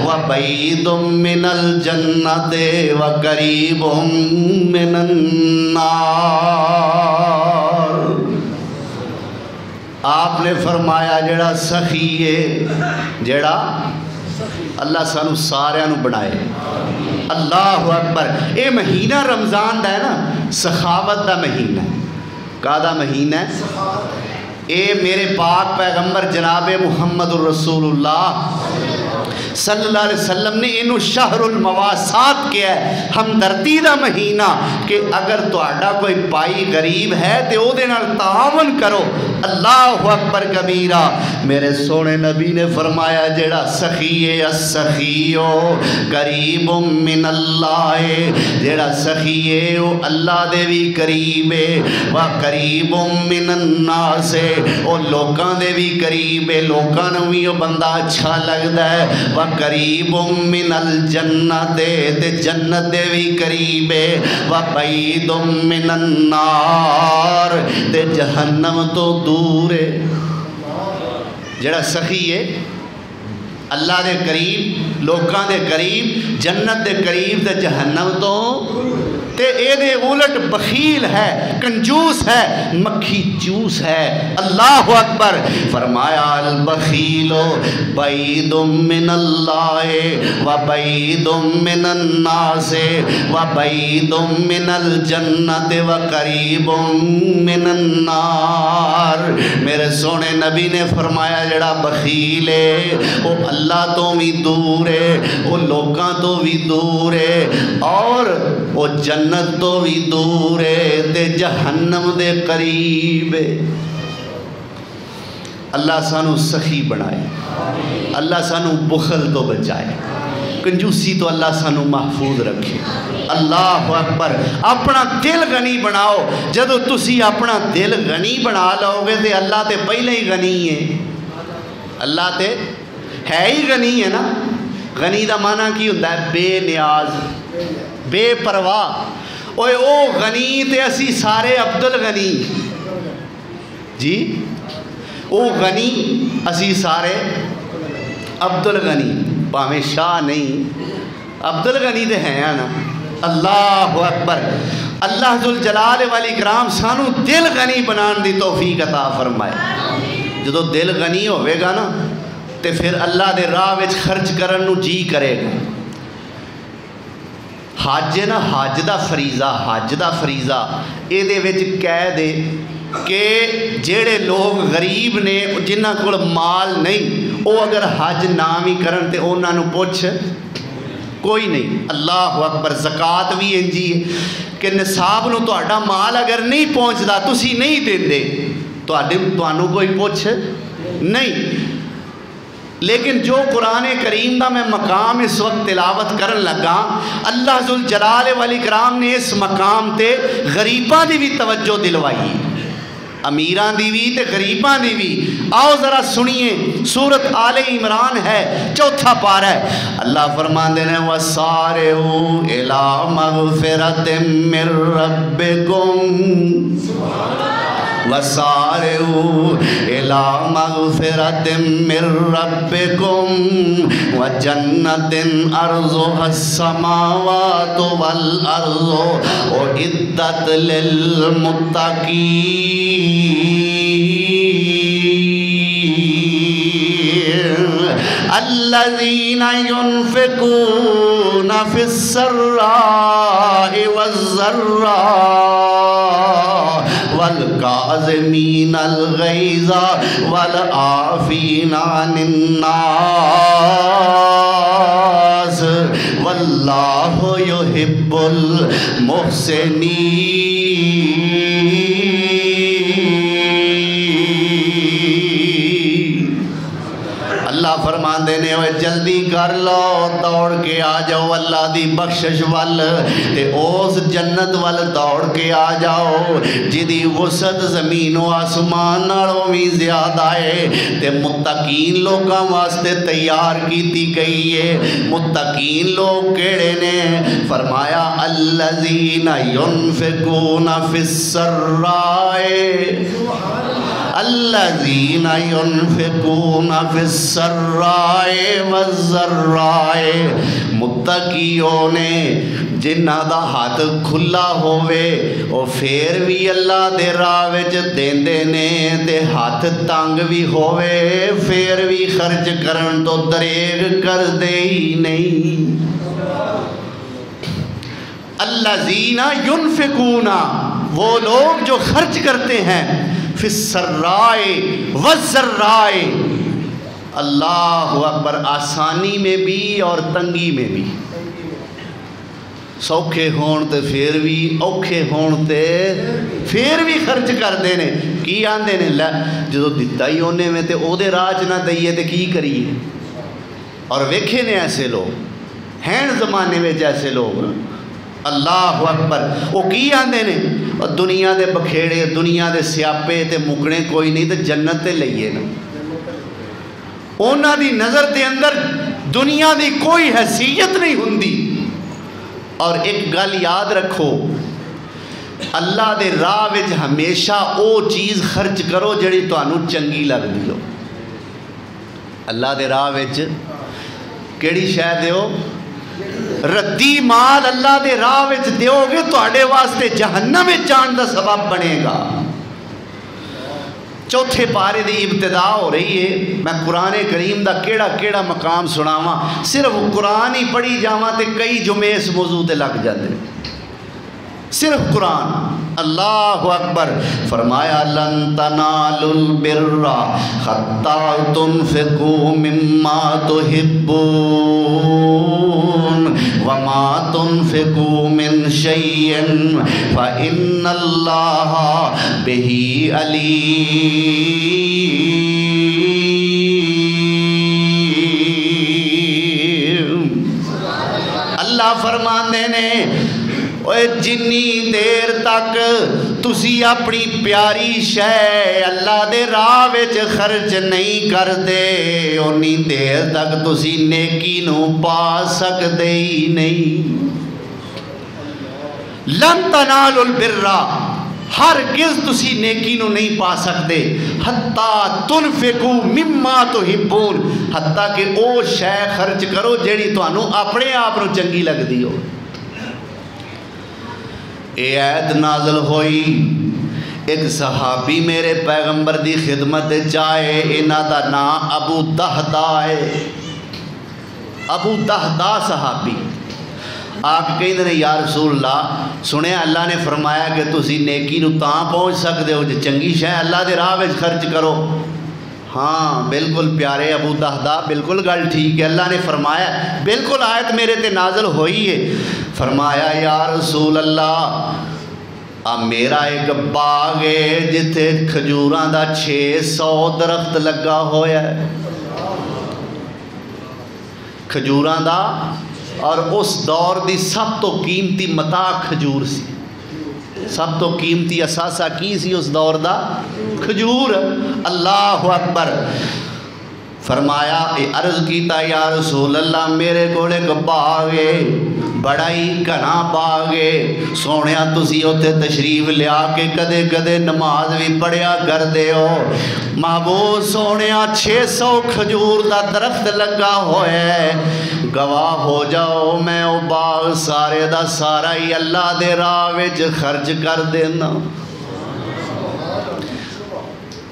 وبعید من الجنت وقریب من النار آپ نے فرمایا جڑا سخی ہے جڑا اللہ سانو سارے نو بنائے اللہ اکبر اے مہینہ رمضان دا ہے نا سخاوت دا مہینہ ہے کا دا مہینہ ہے اے میرے پاک پیغمبر جناب محمد الرسول اللہ صلی اللہ علیہ وسلم نے انہوں شہر المواسات کیا ہے ہمدردی دا مہینہ کہ اگر تہاڈا کوئی پائی غریب ہے تے او دے نال تعاون کرو اللہ اکبر کبیرہ میرے سونے نبی نے فرمایا جڑا سخی ہے السخیو قریب من اللہ جڑا سخی ہے او اللہ دے بھی قریب ہے وقریب من الناس او لوکاں دے بھی قریب ہے لوکاں نوں بھی او بندہ اچھا لگدا ہے وقریب من الجنت تے جنت دے بھی قریب ہے وبعید من النار تے جہنم تو دور ہے جڑا سخی ہے اللہ دے قریب لوکاں دے قریب جنت دے قریب تے جہنم تو تے اے دے الٹ بخیل ہے کنجوس ہے مکھی چوس ہے اللہ اکبر فرمایا البخیل بعید من اللہ وبعید من الناس وبعید من الجنت وقریب من النار میرے سونے نبی نے فرمایا جڑا بخیل ہے وہ اللہ تو بھی دور ہے وہ لوکاں تو بھی دور ہے اور وہ جنت تو بھی دور ہے تے جہنم دے قریب ہے اللہ سانو سخی بنائے اللہ سانو بخل تو بچائے کنجوسی تو اللہ سانو محفوظ رکھے اللہ اکبر اپنا دل غنی بناؤ جدو تسی اپنا دل غنی بنا لو گے تے اللہ تے پہلے ہی غنی ہے اللہ تے ہے ہی غنی ہے نا غنی دا معنی کی ہوتا ہے بے نیاز بے پرواہ اوے او غنی تے اسی سارے عبد الغنی جی او غنی اسی سارے عبد الغنی پاویں شاہ نہیں عبد الغنی دے ہیں نا اللہ اکبر اللہ ذوالجلال والاکرام سانو دل غنی بنان دی توفیق عطا فرمائے جدو دل غنی ہوئے گا نا تے پھر اللہ دے راہ وچ خرچ کرن نو جی کرے گا حج نا حج دا فریضہ اے دے وچ کہہ دے کہ جیڑے لوگ غریب نے جنہاں کول مال نہیں او اگر حج نام ہی کرن تے انہاں نو پوچھ کوئی نہیں اللہ اکبر زکوٰۃ بھی انجی ہے کہ نصاب نو تہاڈا مال اگر نہیں پہنچدا تسی نہیں دیندے تہانوں کوئی پوچھ نہیں لیکن جو قرآن کریم دا میں مقام اس وقت تلاوت کرن لگا اللہ ذوالجلال والاکرام نے اس مقام تے غریباں دی بھی توجہ دلوائی امیران دی بھی تے غریبان دی بھی آؤ ذرا سنیے سورت آل عمران ہے 4 پارہ ہے اللہ فرماندے نے وَسَارِعُوا إِلَىٰ مَغْفِرَةٍ مِّن رَبِّكُمْ وَسَارِعُوا إِلَىٰ مَغْفِرَةٍ مِّن رَبِّكُمْ وَجَنَّةٍ أَرْضُهَا السَّمَاوَاتُ وَالْأَرْضُ أُعِدَّتْ لِلْمُتَّقِينَ الذين ينفقون في السراء والضراء والكاظمين الغيظ والعافين عن الناس والله يحب المحسنين اللہ فرمان دینے ہوئے جلدی کر لو دوڑ کے آ جاؤ اللہ دی بخشش وال تے اوس جنت وال دوڑ کے آ جاؤ جدی وسعت زمین و آسمان نالوں بھی زیادہ ہے تے متقین لوگاں واسطے تیار کیتی گئی ہے متقین لوگ کیڑے نے فرمایا الذین ينفقون فی السراء الذین ينفقون فی السراء والضراء متقیوں نے جنہاں دا ہاتھ کھلا ہوئے او پھر بھی اللہ دے راہ وچ دیندے نے تے ہاتھ تنگ بھی ہوئے پھر بھی خرچ کرن تو دریغ کر دے ہی نہیں الذین ينفقون وہ لوگ جو خرچ کرتے ہیں فی السراء والضراء اللہ اکبر آسانی میں بھی اور تنگی میں بھی سوکھے ہون تے پھر بھی اوکھے ہون تے پھر بھی خرچ کر دینے کی آندے نے جدو دیتا ہی ہونے میں تے او دے راج نہ دئیے تے کی کریے اور ویکھے نے ایسے لوگ ہیں زمانے میں جیسے لوگ اللہ اکبر وہ کی آندے نے دنیا دے بکھیڑے دنیا دے سیاپے تے مکنے کوئی نہیں تے جنت تے لئیے نا اونا دی نظر تے اندر دنیا دی کوئی حیثیت نہیں ہوندی اور ایک گل یاد رکھو اللہ دے راہ وچ ہمیشہ او چیز خرچ کرو جڑی تانوں چنگی لگ دیو اللہ دے راہ وچ کیڑی شے دیو ردی مال اللہ دے راہ وچ دیو گے تواڈے واسطے جہنم وچ جان دا سبب بنے گا 4 پارے دی ابتدا ہو رہی ہے میں قرآن کریم دا کیڑا مقام سناواں صرف قرآن ہی پڑھی جاواں تے کئی جمعے اس موضوع تے لگ جاندے صرف قرآن اللہ اکبر فرمایا لن تنالوا البر حتى تنفقوا مما تحبون وما تنفقوا من شيء فإن الله به عليم اللہ فرماندے نے جنی دیر تک تسی اپنی پیاری شے اللہ دے راہ وچ خرچ نہیں کر دے انی دیر تک تسی نیکی نو پا سکدے ہی نہیں لن تنالوا البر، ہرگز تسی نیکی نو نہیں پا سکتے، حتی تنفقوا مما تحبون، حتی کہ او شے خرچ کرو جیڑی تانوں اپنے آپ نو چنگی لگ دی ہو۔ اے آیت نازل ہوئی، ایک صحابی میرے پیغمبر دی خدمت چاہے، انہاں دا نام ابو دہدا ہے، ابو دہدا صحابی۔ آپ کہیں نے یا رسول اللہ سنے اللہ نے فرمایا کہ تسی نیکی نو تاں پہنچ سکتے ہو جو چنگی شے اللہ دے راہ وچ خرچ کرو۔ ہاں بالکل پیارے ابو دہدا، بالکل گل ٹھیک ہے، اللہ نے فرمایا، بالکل آیت میرے تے نازل ہوئی ہے۔ فرمایا یا رسول اللہ میرا ایک باغ ہے جتھے کھجوراں دا 600 درخت لگا ہویا ہے، کھجوراں دا، اور اس دور دی سب تو قیمتی متاع کھجور سی، سب تو قیمتی اثاثہ کی سی اس دور دا؟ کھجور۔ اللہ اکبر۔ فرمایا عرض کیتا یا رسول اللہ میرے کو ایک باغ ہے، بڑا ہی گھنا باغ ہے، سونیا تسی اوتھے تشریف لیا کے کدے کدے نماز بھی پڑھیا کر دے ہو، محبوب سونیا 600 کھجور دا درخت لگا ہوئے ہے، گواہ ہو جاؤ میں او باغ سارے دا سارا ہی اللہ دے راہ وچ خرچ کر دینا۔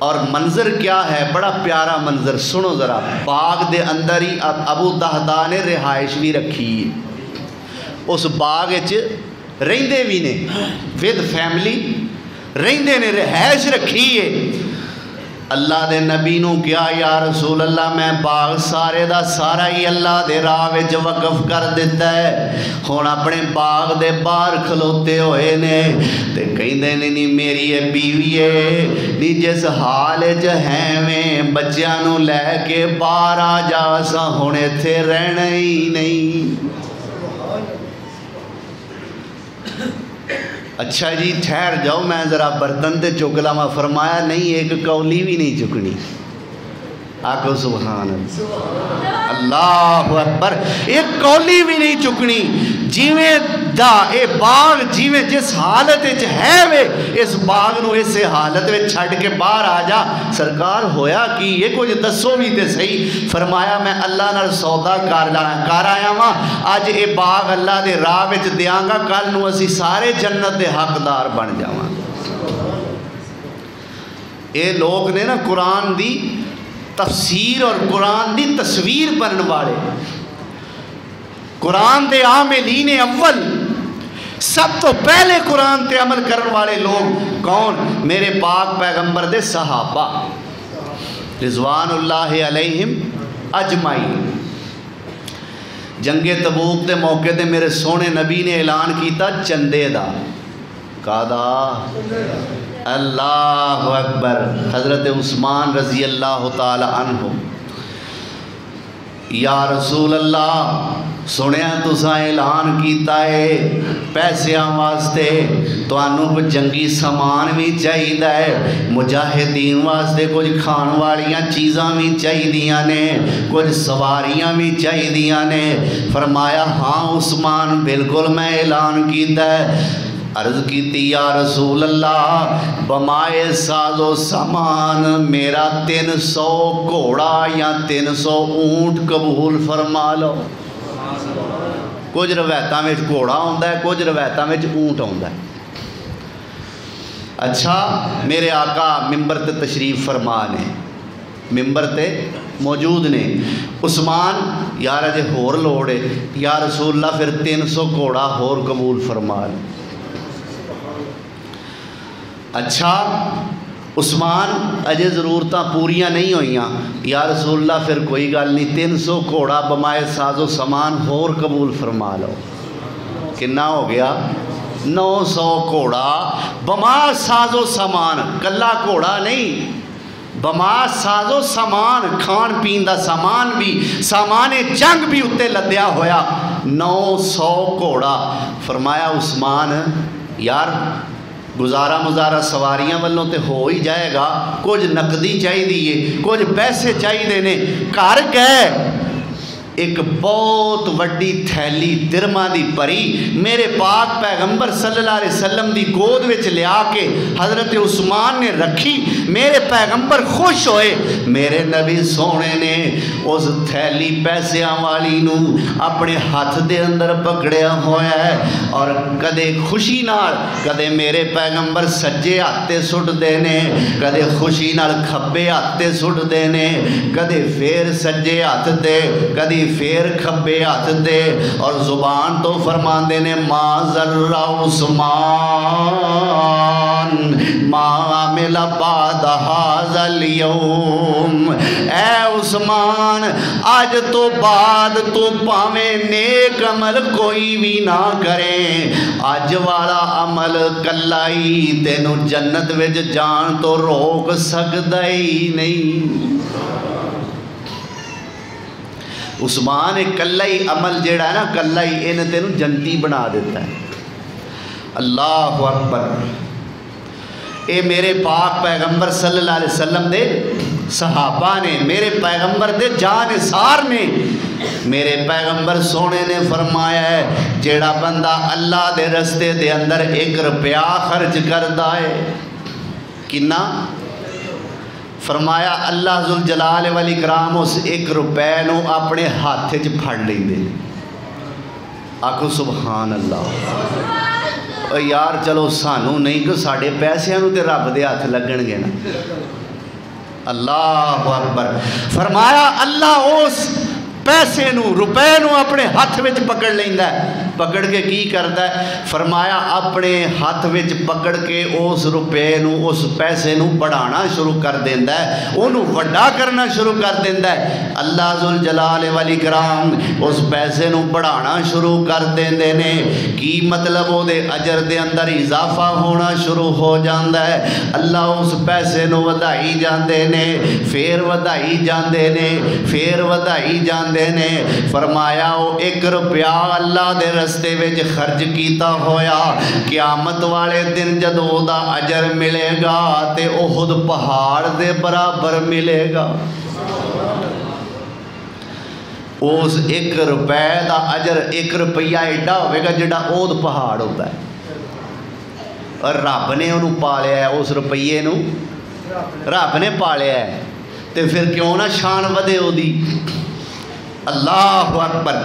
اور منظر کیا ہے، بڑا پیارا منظر، سنو ذرا۔ باغ دے اندر ہی ابو دہدا نے رہائش بھی رکھی ہے، اس باغ رہندے بھی نے، ود فیملی رہندے نے، رہائش رکھی ہے۔ اللہ دے نبی نو کیا یا رسول اللہ میں باغ سارے دا سارا ہی اللہ دے راہ وچ وقف کر دیتا ہے، ہن اپنے باغ دے باہر کھلوتے ہوئے نے تے کہندے نے نہیں میری یہ بیوی ہے نہیں جس حال وچ ہیں بچیاں نو لے کے باہر آ جا، سا ہن ایتھے رہنا ہی نہیں۔ اچھا جی ٹھہر جاؤ میں ذرا برتن تے چک لاواں، فرمایا نہیں ایک کولی بھی نہیں چکنی۔ آکھو سبحان اللہ، اللہ اکبر، ایک کولی بھی نہیں چکنی۔ جیویں دا اے باغ جیویں جس حالت وچ ہے وے اس باغ نو اس حالت وچ چھڈ کے باہر آ جا۔ سرکار ہویا کہ یہ کچھ دسو بھی تے صحیح۔ فرمایا میں اللہ نال سودا کر آیا واں، اج اے باغ اللہ دے راہ وچ دیاں گا، کل نو اسی سارے جنت دے حقدار بن جاواں۔ اے لوگ نے نا قرآن دی تفسیر اور قرآن دی تصویر بننے والے، قرآن دے عاملین اول، سب تو پہلے قرآن تے عمل کرنے والے لوگ کون؟ میرے پاک پیغمبر دے صحابہ رضوان اللہ علیہم اجمعین۔ جنگ تبوک دے موقع تے میرے سونے نبی نے اعلان کیتا چندے دا، کادا؟ اللہ اکبر۔ حضرت عثمان رضی اللہ تعالی عنہ، یا رسول اللہ سنیا تساں اعلان کیتا ہے پیسیاں واسطے تانوں کچھ جنگی سامان بھی چاہیے، مجاہدین واسطے کچھ کھان والیاں چیزاں بھی چاہیے نے، کچھ سواریاں بھی چاہیے نے۔ فرمایا ہاں عثمان بالکل میں اعلان کیتا ہے۔ عرض کیتی یا رسول اللہ بمائے ساز و سامان میرا 300 گھوڑا یا 300 اونٹ قبول فرما لو۔ کچھ روایتاں وچ گھوڑا ہوندا ہے، کچھ روایتاں وچ اونٹ ہوندا ہے۔ اچھا میرے آقا ممبر تے تشریف فرما نے، ممبر تے موجود نے۔ عثمان یار اجے ہور لوڑ ہے، یا رسول اللہ پھر 300 گھوڑا ہور قبول فرما لے۔ اچھا عثمان اجے ضرورتاں پوریاں نہیں ہوئیاں، یا رسول اللہ پھر کوئی گل نہیں، 300 گھوڑا بمائے ساز و سامان ہور قبول فرما لو۔ کنا ہو گیا؟ 900 گھوڑا بما ساز و سامان، کلا گھوڑا نہیں، بما ساز و سامان، کھان پین دا سامان بھی، سامان جنگ بھی اتنے لدیا ہویا، 900 گھوڑا۔ فرمایا عثمان یار گزارا مزارا سواریاں والوں تے ہو ہی جائے گا، کچھ نقدی چاہی دیئے، کچھ پیسے چاہی دینے، گھر گئے ایک بہت وڈی تھیلی درما دی پری میرے پاک پیغمبر صلی اللہ علیہ وسلم دی گود وچ لیا کے حضرت عثمان نے رکھی. میرے پیغمبر خوش ہوئے. میرے نبی سونے نے اس تھیلی پیسیاں والی نو اپنے ہاتھ دے اندر پکڑیا ہوا ہے اور کدے خوشی نال کدے میرے پیغمبر سجے ہاتھے سٹ دینے, کدے خوشی نال کھبے ہاتھے سٹ دینے, کدے پھر سجے ہاتھ دے کدی پھر کھبے ہاتھ دے, اور زبان تو فرماندے نے ما ذرہ عثمان ما عمل بعد هذا اليوم. اے عثمان آج تو بعد تو پاویں نیک عمل کوئی بھی نہ کرے, آج والا عمل کلا ہی تینو جنت وچ جان تو روک سکدا ہی نہیں. عثمان کلا ہی عمل جیڑا ہے نا کلا ہی ان تینو جنتی بنا دیتا ہے. اللہ اکبر. اے میرے پاک پیغمبر صلی اللہ علیہ وسلم دے صحابہ نے, میرے پیغمبر دے جانثار نے. میرے پیغمبر سونے نے فرمایا ہے جیڑا بندہ اللہ دے رستے دے اندر 1 روپیہ خرچ کردا ہے, کنا فرمایا اللہ ذوالجلال والاکرام اس 1 روپے نو اپنے ہاتھ وچ پھڑ لیندے. آکھو سبحان اللہ. یار چلو سانو نہیں کہ ساڑھے پیسیاں نو تے رب دے ہاتھ لگن گے نا. اللہ اکبر. فرمایا اللہ اس پیسے نو روپے نو اپنے ہاتھ وچ پکڑ لیندا ہے. پکڑ کے کی کردا ہے؟ فرمایا اپنے ہاتھ وچ پکڑ کے اس روپے نو اس پیسے نو بڑھانا شروع کر دیندا ہے, اونوں وڈا کرنا شروع کر دیندا ہے. اللہ ذوالجلال والاکرام اس پیسے نو بڑھانا شروع کر دیندے نے. کی مطلب او دے اجر دے اندر اضافہ ہونا شروع ہو جاندا ہے. اللہ اس پیسے نو ودائی جاندے نے, پھر ودائی جاندے نے, پھر ودائی جاندے نے. فرمایا او 1 روپیہ اللہ دے رستے وچ خرچ کیتا ہویا قیامت والے دن جدوں دا اجر ملے گا تے احد پہاڑ دے برابر ملے گا. اس 1 روپے دا اجر 1 روپیہ ایڈا ہوئے گا جڑا احد پہاڑ ہوتا ہے. اور رب نے انہوں پالیا ہے, اس روپیے نو رب نے پالیا ہے, تے پھر کیوں نہ شان ودے ہو دی. اللہ اکبر.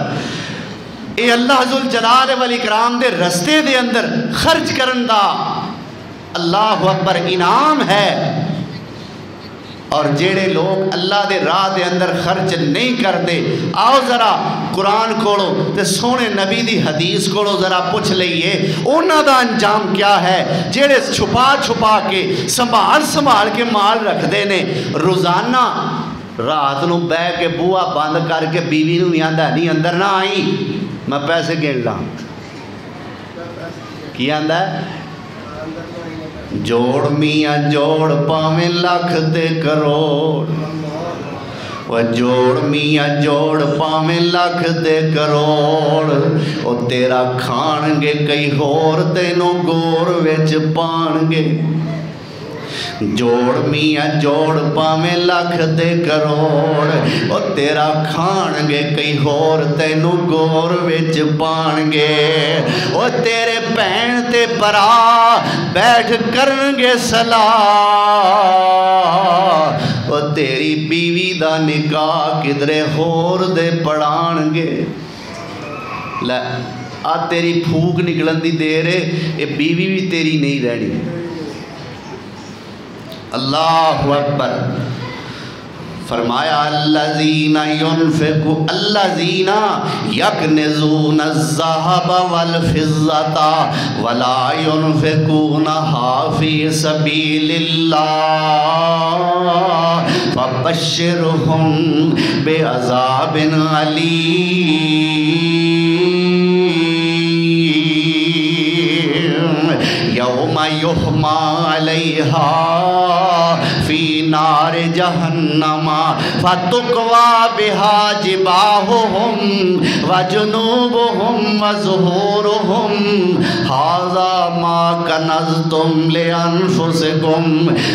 اے اللہ ذوالجلال والاکرام دے رستے دے اندر خرچ کرن دا اللہ اکبر انعام ہے. اور جیڑے لوگ اللہ دے راہ دے اندر خرچ نہیں کرتے, آؤ ذرا قرآن کھولو تے سونے نبی دی حدیث کھولو, ذرا پوچھ لئیے انہاں دا انجام کیا ہے. جیڑے چھپا چھپا کے سنبھال کے مال رکھ دے نے, روزانہ رات نو بہ کے بوہا بند کر کے بیوی نو آندا نہیں اندر نہ آئی میں پیسے گن لاں. کی آندا ہے؟ جوڑ میاں جوڑ پاویں لاکھ تے کروڑ, وہ جوڑ میاں جوڑ پاویں لاکھ تے کروڑ, وہ تیرا کھان گے کئی ہور تینوں گور وچ پان گے. جوڑ میاں جوڑ پاویں لاکھ تے کروڑ, او تیرا کھان گے کئی ہور تینوں گور وچ پان گے. او تیرے بہن تے برا بیٹھ کرن گے صلاح, او تیری بیوی دا نکاح کدرے ہور دے پڑھان گے. لے آ تیری پھوک نکلن دی دیر ہے, یہ بیوی بھی تیری نہیں رہنی. اللہ اکبر. فرمایا الذین یکنزون الذهب والفضة ولا ينفقونها في سبيل الله فبشرهم بعذاب أليم يوم يحمى عليها في نار جہنم فتقوى بها جباههم وجنوبهم وظهورهم هذا ما كنزتم لأنفسكم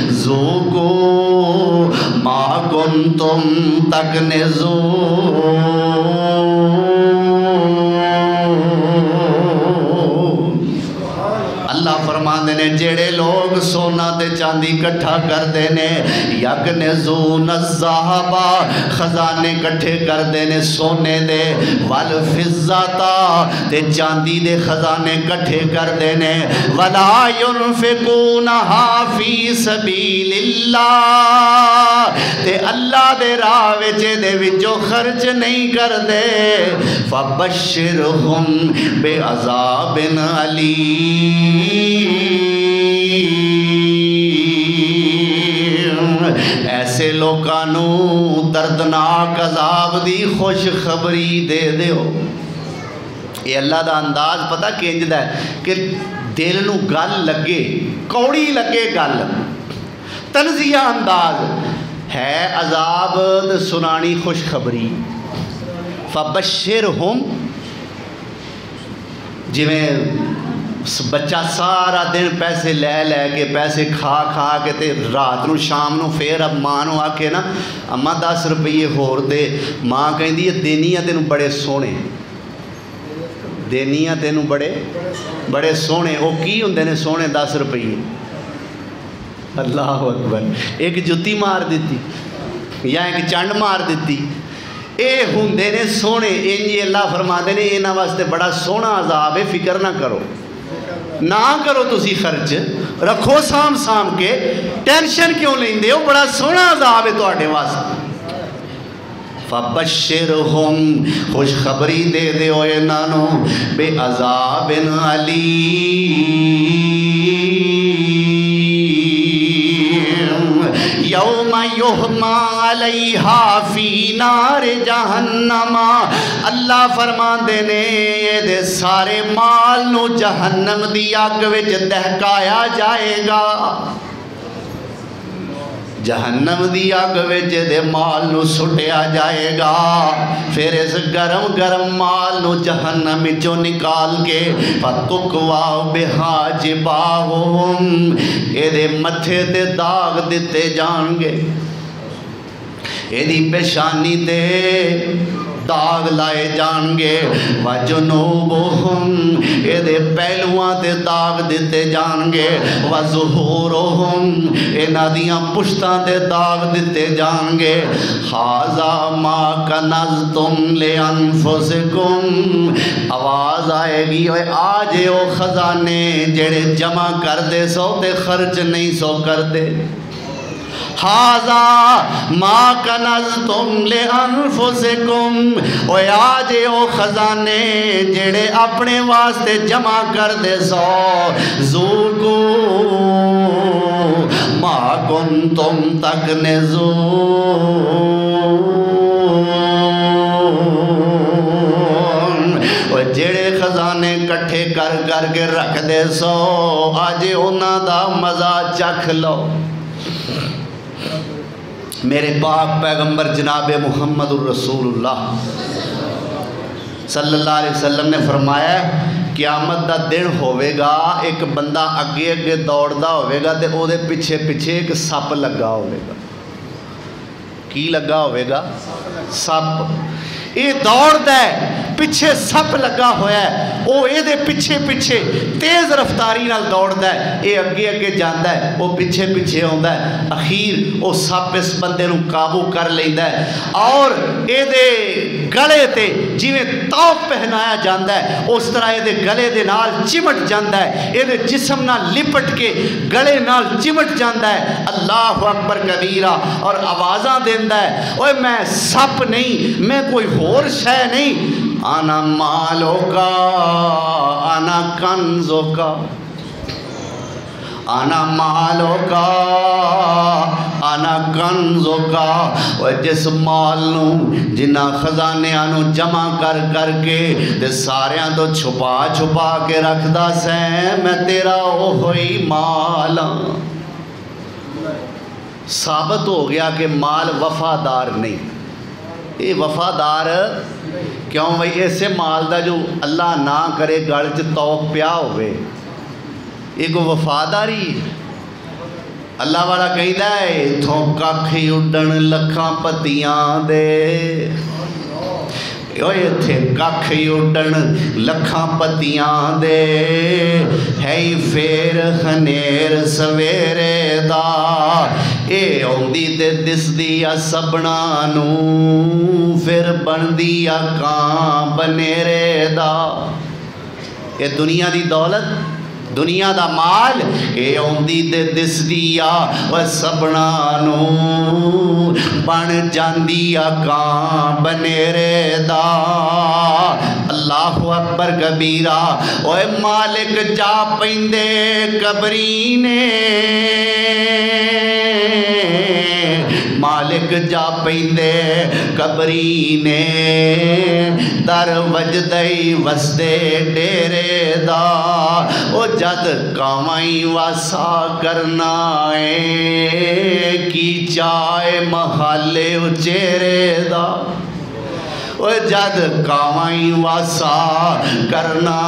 ذوقوا ما كنتم تكنزون. جڑے لوگ سونا تے چاندی کٹھا کردے نے یکنزون الذھب خزانے کٹھے کردے نے سونے دے والفضہ تے چاندی دے خزانے کٹھے کردے نے ولا ينفقونها فی سبیل اللہ تے اللہ دے راہ وچ دے وچوں خرچ نہیں کردے فبشرہم بعذاب علیم ایسے لوکانوں دردناک عذاب دی خوش خبری دے دیو یہ اللہ دا انداز پتہ کینجدہ ہے کہ دل نو گل لگے کوڑی لگے گل تنزیہ انداز ہے عذاب سنانی خوش خبری فبشرہم جویں بچہ سارا دن پیسے لے لے کے پیسے کھا کھا کے تے رات نو شام نو پھر اب ماں نو آ کے نا اما 10 روپیے ہور دے ماں کہندی ہے دینی ہے تینوں بڑے سونے دینی ہے تینوں بڑے سونے وہ کی ہوندے نے سونے 10 روپیے اللہ اکبر ایک جتی مار دیتی یا ایک چنڈ مار دیتی اے ہوندے نے سونے انجی اللہ فرما دے نے انہاں واسطے بڑا سونا عذاب ہے فکر نہ کرو نہ کرو تسی خرچ رکھو سام سام کے ٹینشن کیوں لیندے ہو بڑا سونا عذاب ہے تواڈے واسطے فبشرہم خوش خبری دے دے ہوئے نانو بے عذاب علیم یوم یحما علیہا فی نار جہنم اللہ فرمان دینے یہ دے سارے مال نو جہنم دی آگ وچ دہکایا جائے گا جہنم دی آگ وچ دے مال نو سٹیا جائے گا پھر اس گرم گرم مال نو جہنم وچوں نکال کے فتقوا بہا جباہم اے دے متھے تے داغ دیتے جان گے اے دی پیشانی تے داغ لائے جان گے وجنوبہم اے دے پہلوان تے داغ دیتے جان گے وظہورہم اے نادیاں پشتان تے داغ دیتے جان گے حاذا ما کنزتم لانفسکم آواز آئے گی آج او خزانے جڑے جمع کر دے سو تے خرچ نہیں سو کر دے حاذا ما کنزتم لانفسکم اوے آج او خزانے جڑے اپنے واسطے جمع کر دے سو ذوقو ما کنتم تکنزون اوے جڑے خزانے کٹھے کر کر کے رکھ دے سو آج انہاں دا مزہ چکھ لو میرے پاک پیغمبر جناب محمد الرسول اللہ صلی اللہ علیہ وسلم نے فرمایا قیامت دا دن ہوئے گا ایک بندہ اگے اگے دوڑ دا ہوئے گا تے او دے پیچھے پیچھے ایک سپ لگا ہوئے گا کی لگا ہوئے گا سپ یہ دوڑ دے پیچھے سپ لگا ہویا ہے او اے دے پیچھے پیچھے تیز رفتاری نال دوڑ دے اے اگے اگے جاندا ہے او پیچھے پیچھے ہوندا ہے اخیر او سپ اس بندے نو قابو کر لیندا ہے اور اے دے گلے تے جویں توق پہنایا جاندا ہے اس طرح اے دے گلے دے نال چمٹ جاندا ہے اے دے جسم نال لپٹ کے گلے نال چمٹ جاندا ہے اللہ اکبر کبیرہ اور آوازاں دیندا ہے اوے میں سپ نہیں میں کوئی اور شے نہیں انا مالو کا انا کنزو کا انا مالو کا انا کنزو کا وہ جس مال نو جنہ خزانے آنو جمع کر کر کے دے ساریاں تو چھپا چھپا کے رکھ دا سیں میں تیرا او ہوئی مالا ثابت ہو گیا کہ مال وفادار نہیں یہ وفادار کیوں بھئی ایسے مال دا جو اللہ نہ کرے گڑ چ توق پیا ہوئے یہ کو وفاداری اللہ والا کہیں دے تھوں کاکھی اڈن لکھاں پتیاں دے تھے ککھ اڈن لکھاں پتیاں دے ہے پھر خنیر سویرے دا اے اوندی تے دس دیا سبنانو پھر بن دیا کان بنیرے دا اے دنیا دی دولت دنیا دا مال اے اوندی تے دس دیا و سبنانو بن جاندیا کان بنیرے دا اللہ اکبر کبیرہ اوے مالک جا پیندے قبرینے مالک جا پیندے قبرینے در وجدئی وسدے ڈیرے دا او جد کامائی واسا کرنا کی چائے محلے اچیرے دا او جد کامائی واسا کرنا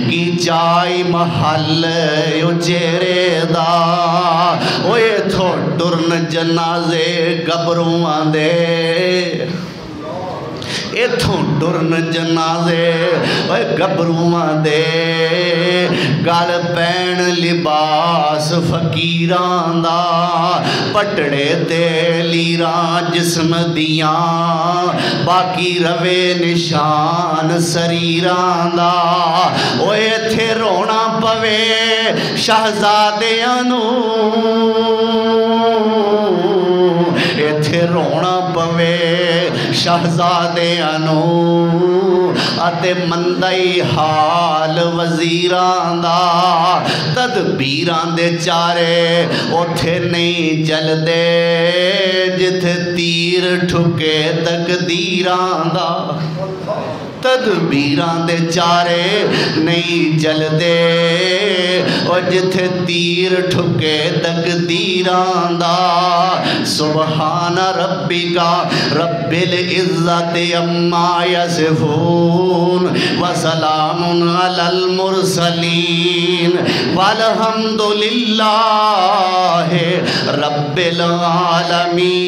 کی چائے محلے اچیرے دا او یہ تھو ٹرن جنازے گبروں آندے ایتھوں ڈرن جنازے گبروں دے گل پین لباس فقیران دا پٹڑے تے لیران جسم دیاں باقی روے نشان سریران دا اوے تھے رونا پوے شہزادیاں ایتھے رونا پوے شہزادیاں اتے مندائی حال وزیران دا تدبیران دے چارے اوتھے نہیں چل دے جتھے تیر ٹھکے تقدیران دا تدبیران دے چارے نہیں چل دے اور جتھے تیر ٹھکے تقدیران دا سبحان ربی کا رب العزت اما یصفون وسلام علی المرسلین والحمدللہ رب العالمین